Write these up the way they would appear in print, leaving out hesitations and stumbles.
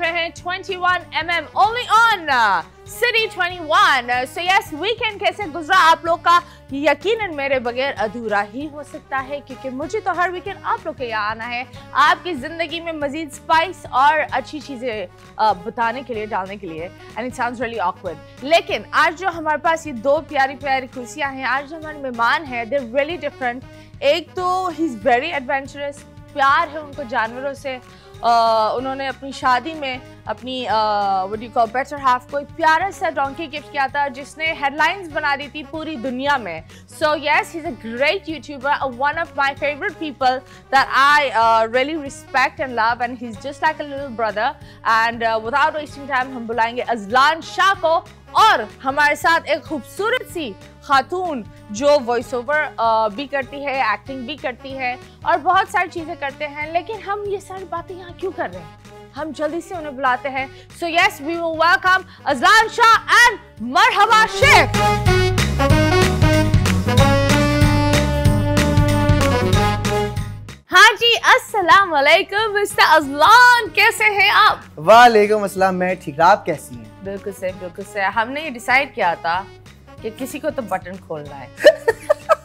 रहे हैं 21mm only on city 21। So yes, weekend कैसे गुजरा आप लोग का यकीनन मेरे बगैर अधूरा ही हो सकता है, क्योंकि मुझे तो हर वीकेंड आप लोग के यहाँ आना है, आपकी जिंदगी में मजीद स्पाइस और अच्छी चीजें बताने के लिए, डालने के लिए। And it sounds really awkward. लेकिन आज जो हमारे पास ये दो प्यारी प्यारी कुर्सियां हैं, आज जो हमारे मेहमान हैं, दे आर रियली डिफरेंट। एक तो ही इज वेरी एडवेंचरस, प्यार है उनको जानवरों से। उन्होंने अपनी शादी में अपनी what you call better half को एक प्यारा सा डोंकी गिफ्ट किया था, जिसने हेडलाइंस बना दी थी पूरी दुनिया में। So yes, he is a great YouTuber, one of my favourite people that I really respect and love, and he is just like a little brother. And without wasting time हम बुलाएंगे Azlan Shah को, और हमारे साथ एक खूबसूरत सी खातून जो voice over भी करती है, एक्टिंग भी करती है और बहुत सारी चीजें करते हैं। लेकिन हम ये सारी बातें यहाँ क्यों कर रहे हैं, हम जल्दी से उन्हें बुलाते हैं। So yes, we will welcome Azlan Shah and Marhaba Sheikh. हाँ जी, अस्सलाम वालेकुम मिस्टर अजलान, कैसे हैं आप? वालेकुम अस्सलाम, मैं ठीक। आप कैसी हैं? बिल्कुल सही, बिल्कुल सही। हमने ये डिसाइड किया था कि किसी को तो बटन खोलना है।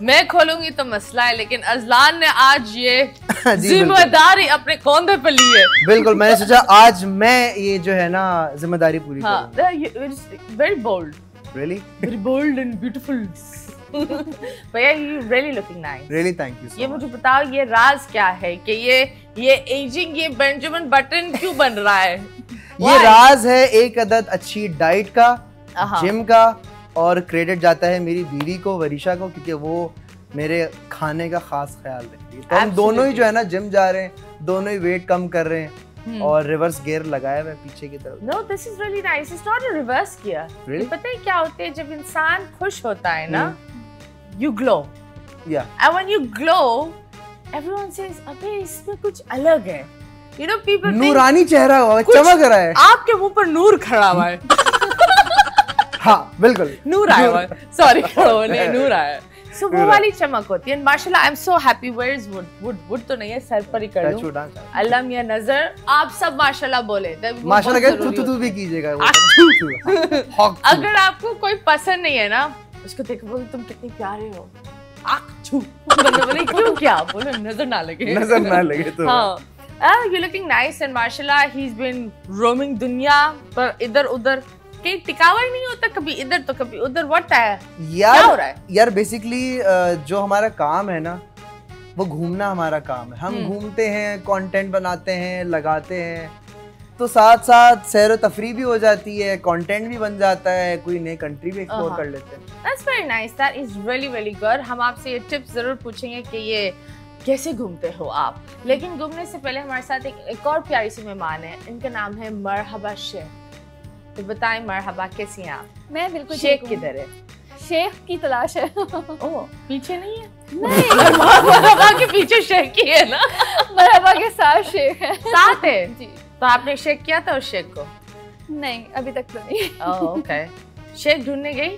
मैं खोलूंगी तो मसला है, लेकिन अजलान ने आज ये जिम्मेदारी अपने कंधे पे ली है। बिल्कुल, मैंने सोचा आज मैं ये जो है ना जिम्मेदारी पूरी करूं। Very bold, really very bold and beautiful. भैया, you really looking nice. Really thank you. ये मुझे बताओ, ये राज क्या है कि ये एजिंग, ये बेंजामिन बटन क्यों बन रहा है? ये राज है एक अदद अच्छी डाइट का, जिम का, और क्रेडिट जाता है मेरी बीवी को, वरीशा को, क्योंकि वो मेरे खाने का खास ख्याल रखती है। तो हम दोनों ही जो है ना जिम जा रहे हैं, दोनों ही वेट कम कर रहे हैं और रिवर्स गियर लगाया हुआ है पीछे की तरफ। No, this is really nice. It's not a reverse gear. पता है क्या होता है, जब इंसान खुश होता है ना, you glow. Yeah. And when you glow, everyone says, "अबे इसमें कुछ अलग है." You know, people नूरानी चेहरा हुआ, चमक रहा है। आपके मुंह पर नूर खड़ा हुआ है। हाँ, बिल्कुल नूर आया हुआ है। Sorry, नहीं, नूर आया है। So वो वाली चमक होती है। माशाल्लाह, I'm so happy. Where is wood? Wood तो नहीं है, सर पर ही कर लूं। अल्लाह मियां नजर, आप सब माशाल्लाह बोले। माशाल्लाह क्या तू भी कीजिएगा। अगर आपको कोई पसंद नहीं है ना, उसको देखो, बोलो तुम कितनी प्यारे हो, बोले क्यों, क्या बोले, नजर ना लगे तो। हाँ, यू लुकिंग नाइस एंड माशाल्लाह ही इज बीन रोमिंग दुनिया पर, इधर उधर कहीं टिकावा ही नहीं होता, कभी इधर तो कभी उधर। व्हाट है यार, क्या हो रहा है यार? बेसिकली जो हमारा काम है ना, वो घूमना हमारा काम है। हम घूमते हैं, कंटेंट बनाते हैं, लगाते हैं, तो साथ साथ सैर व तफरी भी हो जाती है, कंटेंट भी बन जाता है, कोई नई कंट्री भी एक्सप्लोर कर लेते हैं। That's very nice. That is really really good. हम आपसे ये टिप्स जरूर पूछेंगे कि ये कैसे घूमते हो आप। लेकिन घूमने से पहले हमारे साथ एक और प्यारी सी मेहमान है, इनका नाम है मरहबा शेख। तो बताएं मरहबा, कैसी हैं आप? मैं बिल्कुल। शेख किधर है? शेख की तलाश है। ओह, पीछे नहीं है? नहीं, मरहबा के पीछे शेख की है ना? मरहबा के साथ शेख है। साथ है जी। तो आपने शेक किया था उस शेक को? नहीं, अभी तक तो नहीं। ओके। शेक ढूंढने गई?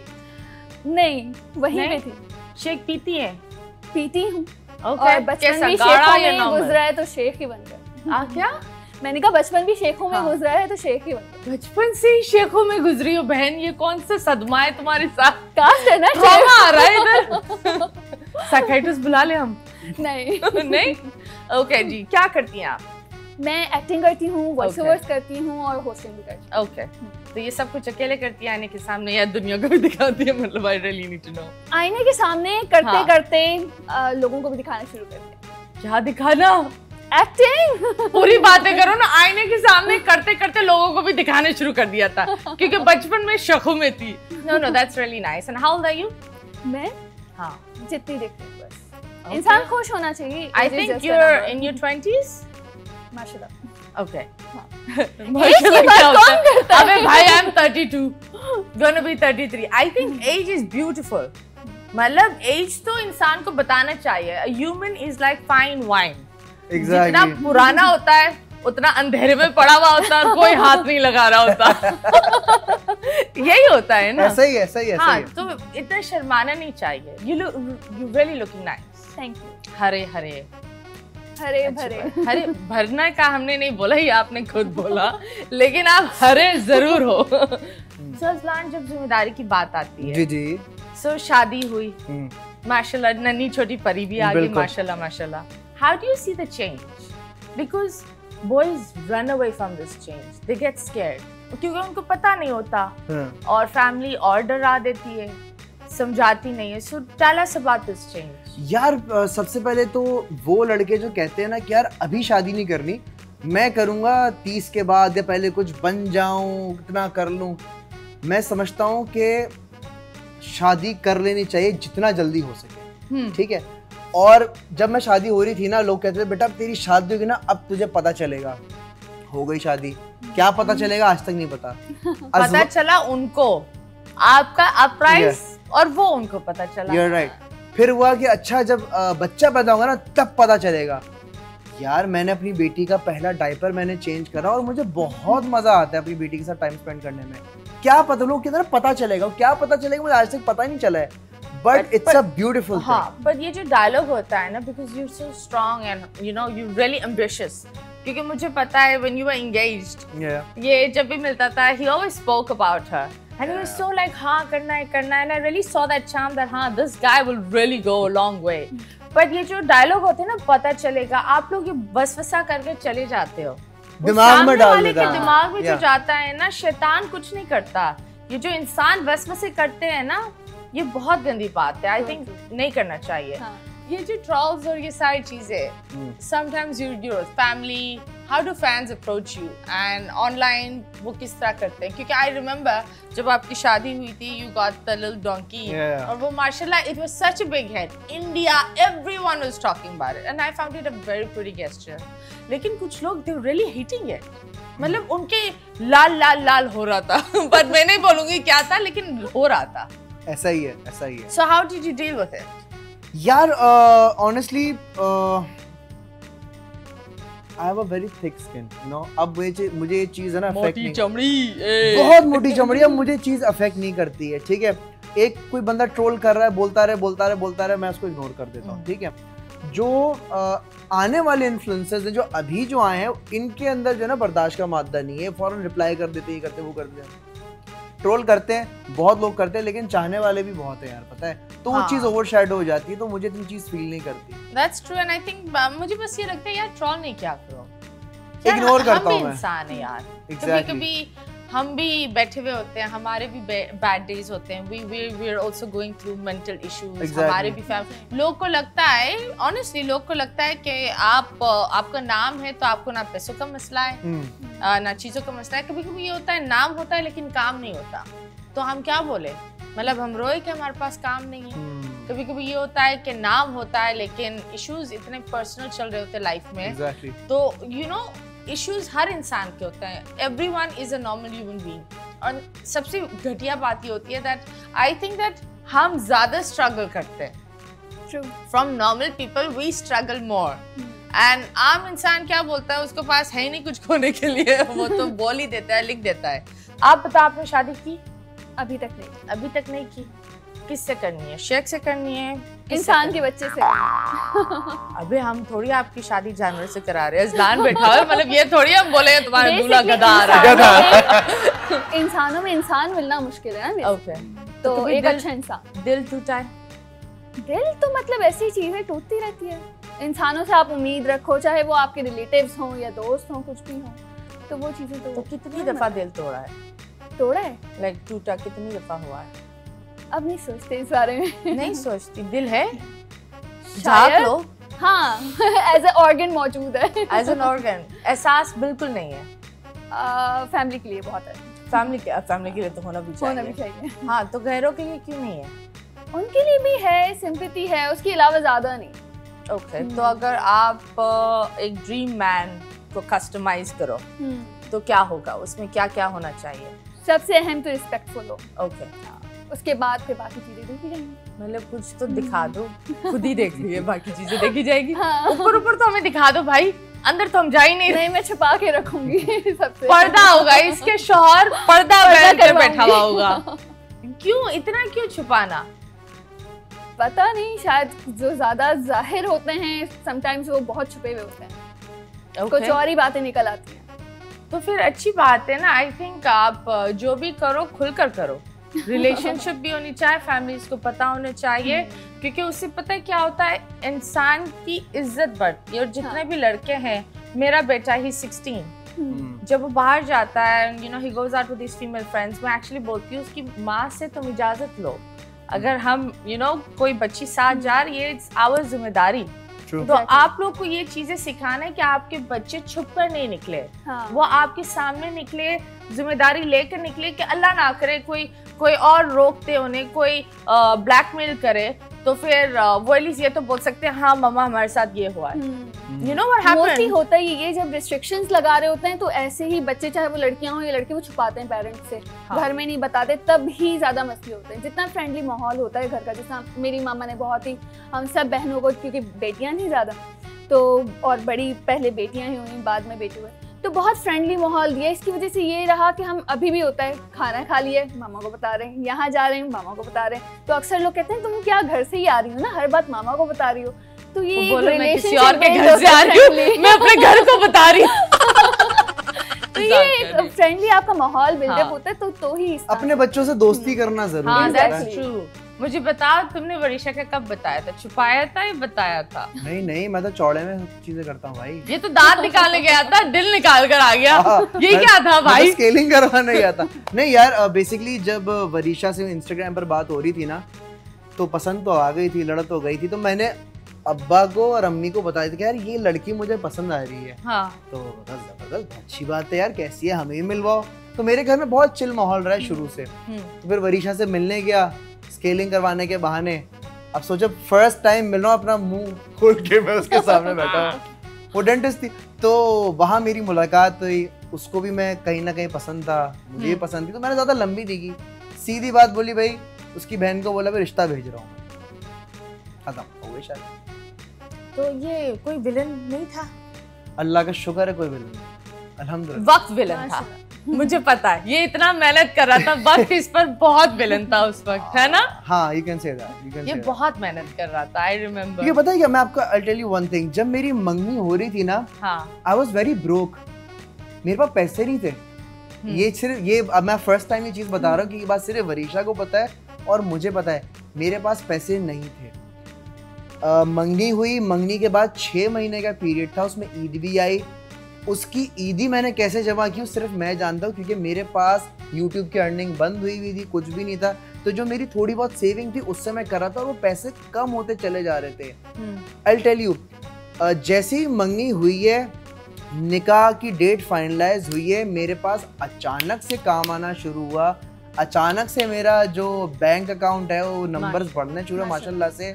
नहीं, वहीं पे थी। शेक पीती है? पीती हूँ। और बचपन भी शेखों में गुजरा है तो शेख ही बन गया। क्या? मैंने कहा बचपन भी शेखों में गुजरा है तो शेख ही बन गया। बचपन से ही शेखों में गुजरी हो बहन, ये कौन सा सदमा है तुम्हारे साथ? कास्ट है ना, आ रहा है इधर। साइकियाट्रिस्ट बुला ले हम? नहीं नहीं। ओके जी, क्या करती हैं आप? मैं एक्टिंग करती हूँ, वॉइस ओवर्स करती हूँ और होस्टिंग भी करती हूँ। ओके, तो ये सब कुछ अकेले करती है आईने के सामने या दुनिया को भी दिखाती है? मतलब I really need to know. आईने के सामने करते करते लोगों को भी दिखाना शुरू करते हैं। क्या दिखाना? एक्टिंग। पूरी बातें करो ना। आईने के सामने करते करते लोगों को भी दिखाने शुरू कर दिया था, क्योंकि बचपन में शखों में थी। No no, that's really nice. And how old are you? मैं हाँ, जितनी देखती हूँ बस। इंसान खुश होना चाहिए। I think you are in your 20s। माशाल्लाह। ओके। माशाल्लाह क्या होता है? अबे भाई, I am 32, gonna be 33। I think age is beautiful. मतलब एज तो इंसान को बताना चाहिए। A human is like fine wine. Exactly. जितना पुराना होता है उतना अंधेरे में पड़ा हुआ होता है और कोई हाथ नहीं लगा रहा होता। यही होता है ना? ऐसा ही है, सही है। हाँ, तो इतना शर्माना नहीं चाहिए। You really looking nice. Thank you. Hare Hare Hare भरे। हरे भरना का हमने नहीं बोला, ये आपने खुद बोला, लेकिन आप हरे जरूर हो। सो अज़लान, जब जिम्मेदारी की बात आती है, जी जी, सो शादी हुई, माशाल्लाह, नन्ही छोटी परी भी आ गई, माशाल्लाह माशाल्लाह। How do you see the change? Because boys run away from this change, they get scared, क्योंकि उनको पता नहीं होता और फैमिली और डरा देती है, समझाती नहीं है। So tell us about this change. यार सबसे पहले तो वो लड़के जो कहते हैं ना कि यार अभी शादी नहीं करनी, मैं करूँगा 30 के बाद या पहले कुछ बन जाऊँ, कितना कर लूँ, मैं समझता हूँ कि शादी कर लेनी चाहिए जितना जल्दी हो सके, ठीक है। और जब मैं शादी हो रही थी ना, लोग कहते थे बेटा तेरी शादी होगी ना अब तुझे पता चलेगा। हो गई शादी, क्या पता चलेगा आज तक नहीं पता। पता चला उनको, आपका अपराइज, और वो उनको पता चला। You're right. फिर हुआ कि अच्छा जब बच्चा पैदा होगा ना तब पता चलेगा। यार मैंने अपनी बेटी का पहला डायपर मैंने चेंज करा और मुझे बहुत मजा आता है अपनी बेटी के साथ टाइम स्पेंड करने में। क्या पता लोग कितना पता चलेगा, क्या पता चलेगा, मुझे आज तक पता ही नहीं चला है, but it's a beautiful thing. हाँ, बट ये जो डायलॉग होता है ना, because you are so strong and you know you really ambitious, क्योंकि मुझे पता है व्हेन यू वर एंगेज्ड, ये जब भी मिलता था, he always spoke about her and he was so like हाँ करना है, and I really saw that charm that हाँ this guy will really go a long way. But ये जो डायलॉग होते हैं ना, पता चलेगा, आप लोग ये बसवसा करके चले जाते हो, दिमाग में डाल देता है, दिमाग में जो जाता है ना, शैतान कुछ नहीं करता, ये जो इंसान वसवसे करते हैं ना, ये बहुत गंदी बात है। आई थिंक नहीं करना चाहिए। ये जो ट्रोल्स और ये सारी चीजें, sometimes your family, how do fans approach you and online वो किस तरह करते हैं? क्योंकि आई रिमेम्बर जब आपकी शादी हुई थी, you got the little donkey, और वो माशाल्लाह it was such a big hit, India everyone was talking about it and I found it a very pretty gesture. लेकिन कुछ लोग दे रियली हिटिंग इट, मतलब उनके लाल लाल लाल हो रहा था पर मैं नहीं बोलूंगी क्या था, लेकिन हो रहा था। ऐसा ही है, ऐसा ही है। So how did you deal with it? यार honestly I have a very thick skin, you know. अब मुझे ये चीज़ है ना अफेक्ट नहीं, चमड़ी, बहुत मोटी चमड़ी, अब मुझे चीज़ अफेक्ट नहीं करती है, ठीक है। एक कोई बंदा ट्रोल कर रहा है, बोलता रहे, मैं उसको इग्नोर कर देता हूँ, ठीक है। जो आने वाले इन्फ्लुएंसर्स हैं, जो अभी जो आए हैं, इनके अंदर जो है ना बर्दाश्त का मादा नहीं है, फौरन रिप्लाई कर देते, ये करते वो करते हैं, ट्रोल करते हैं, बहुत लोग करते हैं, लेकिन चाहने वाले भी बहुत है यार, पता है, तो वो चीज ओवरशैडो हो जाती है, तो मुझे इतनी चीज फील नहीं करती। That's true and I think मुझे बस ये लगता है यार, ट्रोल नहीं क्या करो, इग्नोर करता हूं मैं। इंसान है यार, exactly. कभी हम भी बैठे हुए होते हैं, हमारे भी बैड डेज होते हैं, we are also going through mental issues, exactly. हमारे भी फैमिली, लोग को लगता है, honestly लोग को लगता है कि आपका नाम है तो आपको ना पैसों का मसला है, ना चीजों का मसला है। कभी कभी ये होता है, नाम होता है लेकिन काम नहीं होता, तो हम क्या बोले, मतलब हम रोए कि हमारे पास काम नहीं है। कभी कभी ये होता है कि नाम होता है लेकिन इश्यूज इतने पर्सनल चल रहे होते हैं लाइफ में, exactly. तो यू नो इश्यूज हर इंसान के होते हैं, everyone is a normal human being. और सबसे घटिया बात ये होती है दैट आई थिंक दैट हम ज्यादा स्ट्रगल करते हैं from normal people, we struggle more. And आम इंसान क्या बोलता है, उसके पास है ही नहीं कुछ खोने के लिए, वो तो बोल ही देता है, लिख देता है। आप बताओ, आपने शादी की? अभी तक नहीं की। किससे करनी है? शेख से करनी है? इंसान के बच्चे से। अबे हम थोड़ी आपकी शादी जानवर से करा रहे हैं, अज़लान बैठा है, मतलब ये थोड़ी हम बोले तुम्हारा दूल्हा गधा आ रहा है। इंसानों में इंसान मिलना मुश्किल है ना। ओके, तो एक अच्छा इंसान। दिल टूटा है? दिल तो मतलब ऐसी चीज है, टूटती रहती है। इंसानों से आप उम्मीद रखो, चाहे वो आपके रिलेटिव्स हों या दोस्त हों, कुछ भी हो, तो वो चीजें तो कितनी दफा दिल तोड़ा है? लाइक टूटा कितनी दफा हुआ है? अब नहीं सोचते इस बारे में। नहीं सोचती, दिल है, झाँक लो। हाँ, एज ए ऑर्गन मौजूद है। एज एन ऑर्गन, एहसास बिल्कुल नहीं है। फैमिली के लिए बहुत है। फैमिली के लिए तो होना भी चाहिए। हाँ, तो गैरों के लिए क्यों नहीं है? उनके लिए भी है, सिंपैथी है, उसके अलावा ज्यादा नहीं। ओके, तो अगर आप एक ड्रीम मैन को कस्टमाइज करो तो क्या होगा, उसमें क्या क्या होना चाहिए? सबसे अहम तो रिस्पेक्टफुल हो। ओके, उसके बाद फिर बाकी चीजें देखी जाएंगी। मतलब कुछ तो दिखा दो, खुद ही देख लिए, बाकी चीजें देखी जाएगी। ऊपर ऊपर तो हमें दिखा दो भाई, अंदर तो हम जा ही नहीं। मैं छुपा के रखूंगी सबसे। पर्दा होगा, इसके शौहर पर्दा कर बैठा हुआ होगा। क्यों इतना, क्यों छुपाना? पता नहीं, शायद जो ज्यादा जाहिर होते हैं समटाइम्स वो बहुत छुपे हुए होते हैं, कुछ और ही बातें निकल आती हैं। तो फिर अच्छी बात है ना। आई थिंक आप जो भी करो खुलकर करो। रिलेशनशिप भी होनी चाहिए, फैमिलीज को पता होना चाहिए, क्योंकि उससे पता है क्या होता है, इंसान की इज्जत बढ़ती है। और जितने भी लड़के हैं, मेरा बेटा ही 16, जब वो बाहर जाता है, you know, he goes out with his female friends, मैं एक्चुअली बोलती हूँ उसकी माँ से तुम इजाजत लो। अगर हम यू नो कोई बच्ची साथ जा रही है, इट्स आवर जिम्मेदारी। तो आप लोग को ये चीजें सिखाना है कि आपके बच्चे छुप कर नहीं निकले, वो आपके सामने निकले, जिम्मेदारी लेकर निकले, कि अल्लाह ना करे कोई और रोकते उन्हें, कोई ब्लैकमेल करे, तो फिर वो एटलीस्ट ये तो बोल सकते हैं हाँ मम्मा हमारे साथ ये हुआ है। You know what happened, mostly होता ही ये, जब रिस्ट्रिक्शंस लगा रहे होते हैं तो ऐसे ही बच्चे, चाहे वो लड़कियां हो या लड़के, वो छुपाते हैं पेरेंट्स से, घर में नहीं बताते, तब ही ज्यादा मसले होते हैं। जितना फ्रेंडली माहौल होता है घर का, जैसा मेरी मामा ने बहुत ही, हम सब बहनों को, क्योंकि बेटियां नहीं ज्यादा, तो और बड़ी पहले बेटियां ही हुई, बाद में बेटे हुए, तो बहुत फ्रेंडली माहौल दिया। इसकी वजह से ये रहा कि हम अभी भी होता है, खाना खा लिए मामा को बता रहे हैं, यहाँ जा रहे हैं मामा को बता रहे हैं, तो अक्सर लोग कहते हैं तुम क्या घर से ही आ रही हो ना, हर बात मामा को बता रही हो। तो ये मैं किसी और के घर से आ रही हूँ, मैं अपने घर को बता रही हूँ। तो ये फ्रेंडली आपका माहौल बिल्डअप होता है, तो ही अपने बच्चों से दोस्ती करना जरूरी है। मुझे बताओ, तुमने वरीशा का कब बताया था? छुपाया था या बताया था? नहीं, मैं तो चौड़े में चीजें करता हूँ भाई। ये तो दांत निकालने गया था, दिल निकाल कर आ गया। ये क्या था भाई? स्केलिंग करवाने गया था। नहीं यार, बेसिकली जब वरीशा से इंस्टाग्राम पर बात हो रही थी ना, तो पसंद तो आ गई थी, लड़त तो गई थी, तो मैंने अब्बा को और अम्मी को बताया था कि यार ये लड़की मुझे पसंद आ रही है। तो जबरदस्त, अच्छी बात है यार, कैसी है, हमें भी मिलवाओ। तो मेरे घर में बहुत चिल माहौल रहा है शुरू से। तो फिर वरीशा से मिलने गया, स्केलिंग करवाने के बहाने। अब सोचो फर्स्ट टाइम मिल रहा हूँ, अपना मुंह खोल के मैं उसके सामने बैठा हूँ। वो डेंटिस्ट थी, तो वहाँ मेरी मुलाकात हुई। उसको भी मैं कहीं ना कहीं पसंद था, मुझे भी पसंद थी, तो मैंने ज्यादा लंबी दी की, सीधी बात बोली भाई, उसकी बहन को बोला मैं रिश्ता भेज रहा हूँ, खत्म हो गई शादी। तो ये कोई विलन नहीं था? अल्लाह का शुक्र है कोई विलन, अल्हम्दुलिल्लाह। वक्त विलन था, मुझे पता है, ये इतना मेहनत कर रहा था, वक्त इस पर बहुत विलन था उस वक्त, है ना? हाँ, you can say that, ये बहुत मेहनत कर रहा था, I remember। ये पता है क्या, मैं आपको I'll tell you one thing, जब मेरी मंगनी हो रही थी ना, I was very broke, मेरे पास पैसे नहीं थे। ये सिर्फ ये, अब मैं फर्स्ट टाइम ये चीज बता रहा हूँ कि ये बात सिर्फ वरीशा को पता है और मुझे पता है, मेरे पास पैसे नहीं थे। मंगनी हुई, मंगनी के बाद 6 महीने का पीरियड था, उसमें ईद भी आई। उसकी ईदी मैंने कैसे जमा की सिर्फ मैं जानता हूँ, क्योंकि मेरे पास यूट्यूब की अर्निंग बंद हुई थी, कुछ भी नहीं था। तो जो मेरी थोड़ी बहुत सेविंग थी उससे मैं कर रहा था, और वो पैसे कम होते चले जा रहे थे। I'll tell you, जैसे ही मंगनी हुई है, निकाह की डेट फाइनलाइज हुई है, मेरे पास अचानक से काम आना शुरू हुआ। अचानक से मेरा जो बैंक अकाउंट है वो नंबर्स बढ़ने शुरू माशाल्लाह से।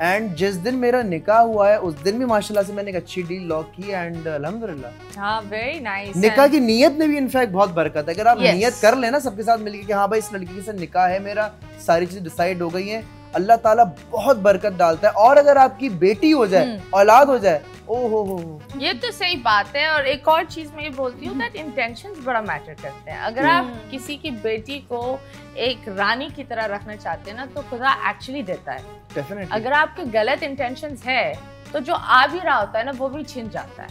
एंड जिस दिन मेरा निकाह हुआ है उस दिन भी माशाल्लाह से मैंने एक अच्छी डील लॉक की, एंड अल्हम्दुलिल्लाह। हाँ, वेरी नाइस। निकाह की नीयत में भी इनफैक्ट बहुत बरकत है। अगर आप नियत कर लेना सबके साथ मिलके कि हाँ भाई इस लड़की के साथ निकाह है मेरा, सारी चीजें डिसाइड हो गई हैं, अल्लाह ताला बहुत बरकत डालता है। और अगर आपकी बेटी हो जाए, औलाद हो जाए, हो ये तो सही बात है। और एक और चीज मैं ये बोलती हूँ दैट इंटेंशंस बड़ा मैटर करते हैं। अगर आप किसी की बेटी को एक रानी की तरह रखना चाहते हैं ना, तो खुदा एक्चुअली देता है। डेफिनेटली। अगर आपके गलत इंटेंशंस है तो जो आ भी रहा होता है ना वो भी छिन जाता है।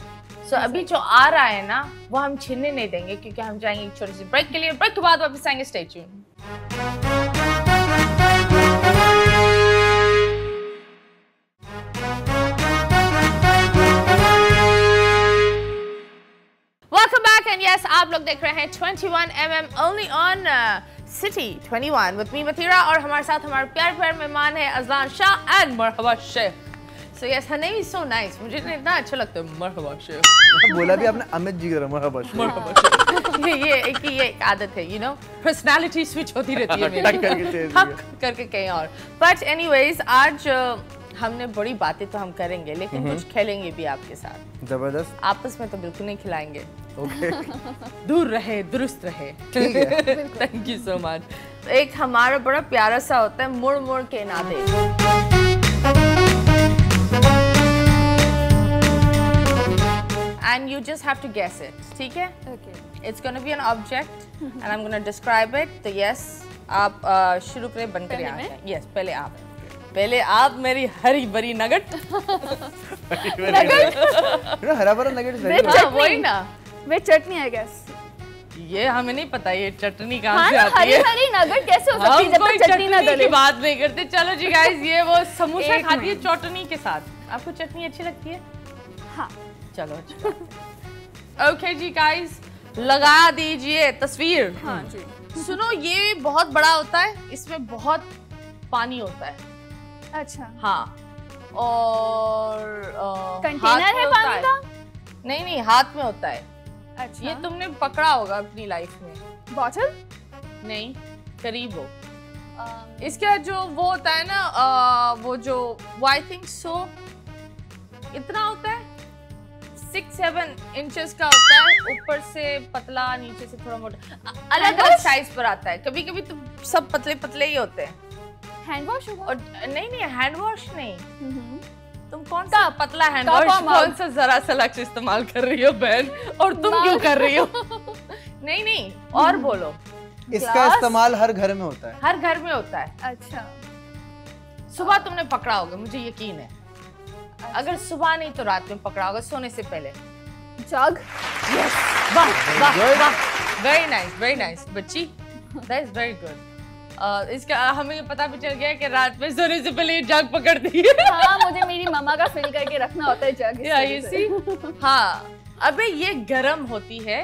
सो अभी जो आ रहा है ना वो हम छीनने नहीं देंगे, क्योंकि हम जाएंगे एक छोटी सी ब्रेक के लिए। ब्रेक के बाद वापस आएंगे, stay tuned. Welcome back and yes, आप लोग देख रहे हैं 21mm only on city 21 with me Matira, और हमारे साथ हमारे प्यारे प्यारे मेहमान है Azlan Shah and Marhaba Sheikh. So yes, her name is so nice, मुझे इतना अच्छा लगता है मरहबा शेख। बोला भी आपने अमित जी का मरहबा शेख। ये एक आदत है, यू नो, पर्सनालिटी स्विच होती रहती है मेरी करके कहीं और। बट एनीवेज, आज हमने बड़ी बातें तो हम करेंगे, लेकिन कुछ खेलेंगे भी आपके साथ। जबरदस्त। आपस में तो बिल्कुल नहीं खिलाएंगे। ओके। दूर रहे, दुरुस्त रहे। ठीक है। Thank you so much. तो एक हमारा बड़ा प्यारा सा होता है, मुड़ मुड़ के ना दे। And you just have to guess it, ठीक है? Okay. It's gonna be an object, and I'm gonna describe it. तो yes, आप शुरू करें, बनकर यहाँ आए। Yes, पहले आप पहले आप मेरी हरी भरी नगट हरा भरा नगेट वही ना, वे चटनी आई गेस। ये हमें नहीं पता ये चटनी कहाँ से हाँ, आती है। हरी नगट कैसे हो सकती है जब तक चटनी ना की डले। बात नहीं करते। चलो जी गाइस, ये वो समोसा एक खाती है मिनट। चटनी के साथ। आपको चटनी अच्छी लगती है? हाँ। चलो अच्छा। ओके जी गाइस, लगा दीजिए तस्वीर। हाँ जी। सुनो, ये बहुत बड़ा होता है, इसमें बहुत पानी होता है। अच्छा। हाँ, और कंटेनर है पानी का? नहीं नहीं, हाथ में होता है। अच्छा। ये तुमने पकड़ा होगा अपनी लाइफ में। बॉटल? नहीं, करीब हो। इसका जो वो होता है ना, वो जो आई थिंक सो इतना होता है, 6-7 इंचेस का होता है, ऊपर से पतला, नीचे से थोड़ा मोटा, अलग अलग साइज पर आता है। कभी कभी तो सब पतले पतले ही होते हैं। हैंड वॉश होगा? और नहीं नहीं, हैंड वॉश नहीं। तुम कौन का सा पतला हैंड वॉश, कौन सा जरा सा लक्ष्य इस्तेमाल कर रही हो बहन, और तुम क्यों कर रही हो? नहीं नहीं, और बोलो। इसका इस्तेमाल हर घर में होता है। हर घर में होता है। अच्छा। सुबह तुमने पकड़ा होगा, मुझे यकीन है। अगर सुबह नहीं तो रात में पकड़ा होगा, सोने से पहले। जग? यस, वाह वाह वाह, वेरी नाइस बच्ची, दैट इज वेरी गुड। इसका हमें पता भी चल गया कि रात में सोने से पहले जग पकड़ती है। हाँ, मुझे मेरी मम्मा का फिल करके रखना होता है जग। you see? हाँ, अबे ये गरम होती है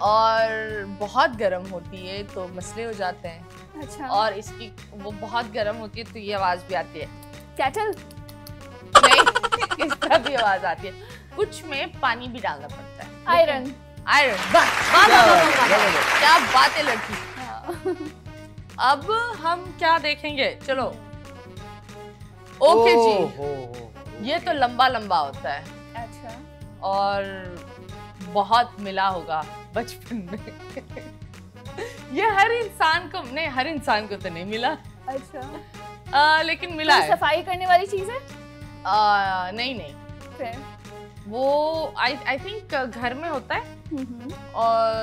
और बहुत गरम होती है तो मसले हो जाते हैं। अच्छा। और इसकी वो बहुत गरम होती है तो ये आवाज भी आती है। केटल? नहीं, इस तरह भी आवाज आती है। कुछ में पानी भी डालना पड़ता है। आयरन? आयरन, क्या बात है लड़की। अब हम क्या देखेंगे, चलो। ओके जी, ये तो लंबा लंबा होता है। अच्छा। और बहुत मिला होगा बचपन में। ये हर इंसान को नहीं, हर इंसान को तो नहीं मिला। अच्छा। लेकिन मिला है। सफाई करने वाली चीज है? नहीं नहीं, फिर वो आई थिंक घर में होता है। और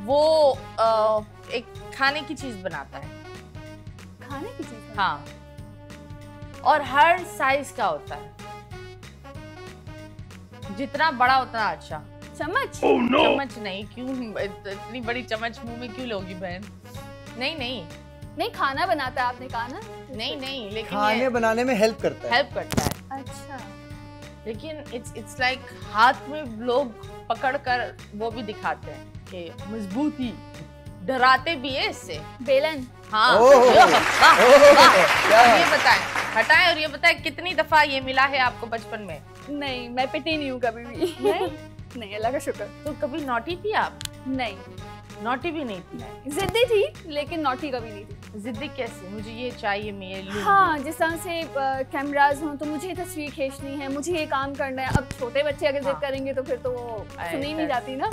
वो एक खाने की चीज बनाता है। खाने की चीज? हाँ, और हर साइज का होता है, जितना बड़ा उतना अच्छा। चम्मच? चम्मच नहीं, क्यों इतनी बड़ी चम्मच मुंह में क्यों लोगी बहन? नहीं नहीं नहीं, खाना बनाता है आपने कहा ना? नहीं नहीं, लेकिन खाने बनाने में हेल्प करता है। हेल्प करता है। अच्छा। लेकिन इट्स लाइक हाथ में लोग पकड़ कर वो भी दिखाते हैं कि मजबूती, डराते भी है इससे। बेलन? हाँ। ये बताएं, हटाएं और ये बताएं कितनी दफा ये मिला है आपको बचपन में? नहीं, मैं पिटी नहीं हूँ कभी भी। नहीं, अल्लाह का शुक्र। तो कभी नॉटी थी आप? नहीं, नॉटी भी नहीं थी। जिद्दी थी लेकिन नॉटी कभी नहीं थी। जिद्दी कैसे? मुझे ये चाहिए, मैं ये लूंगी। हाँ, जिस तरह से कैमराज हों तो मुझे तस्वीर खींचनी है, मुझे ये काम करना है। अब छोटे बच्चे अगर जिद करेंगे तो फिर तो वो सुनी नहीं जाती ना।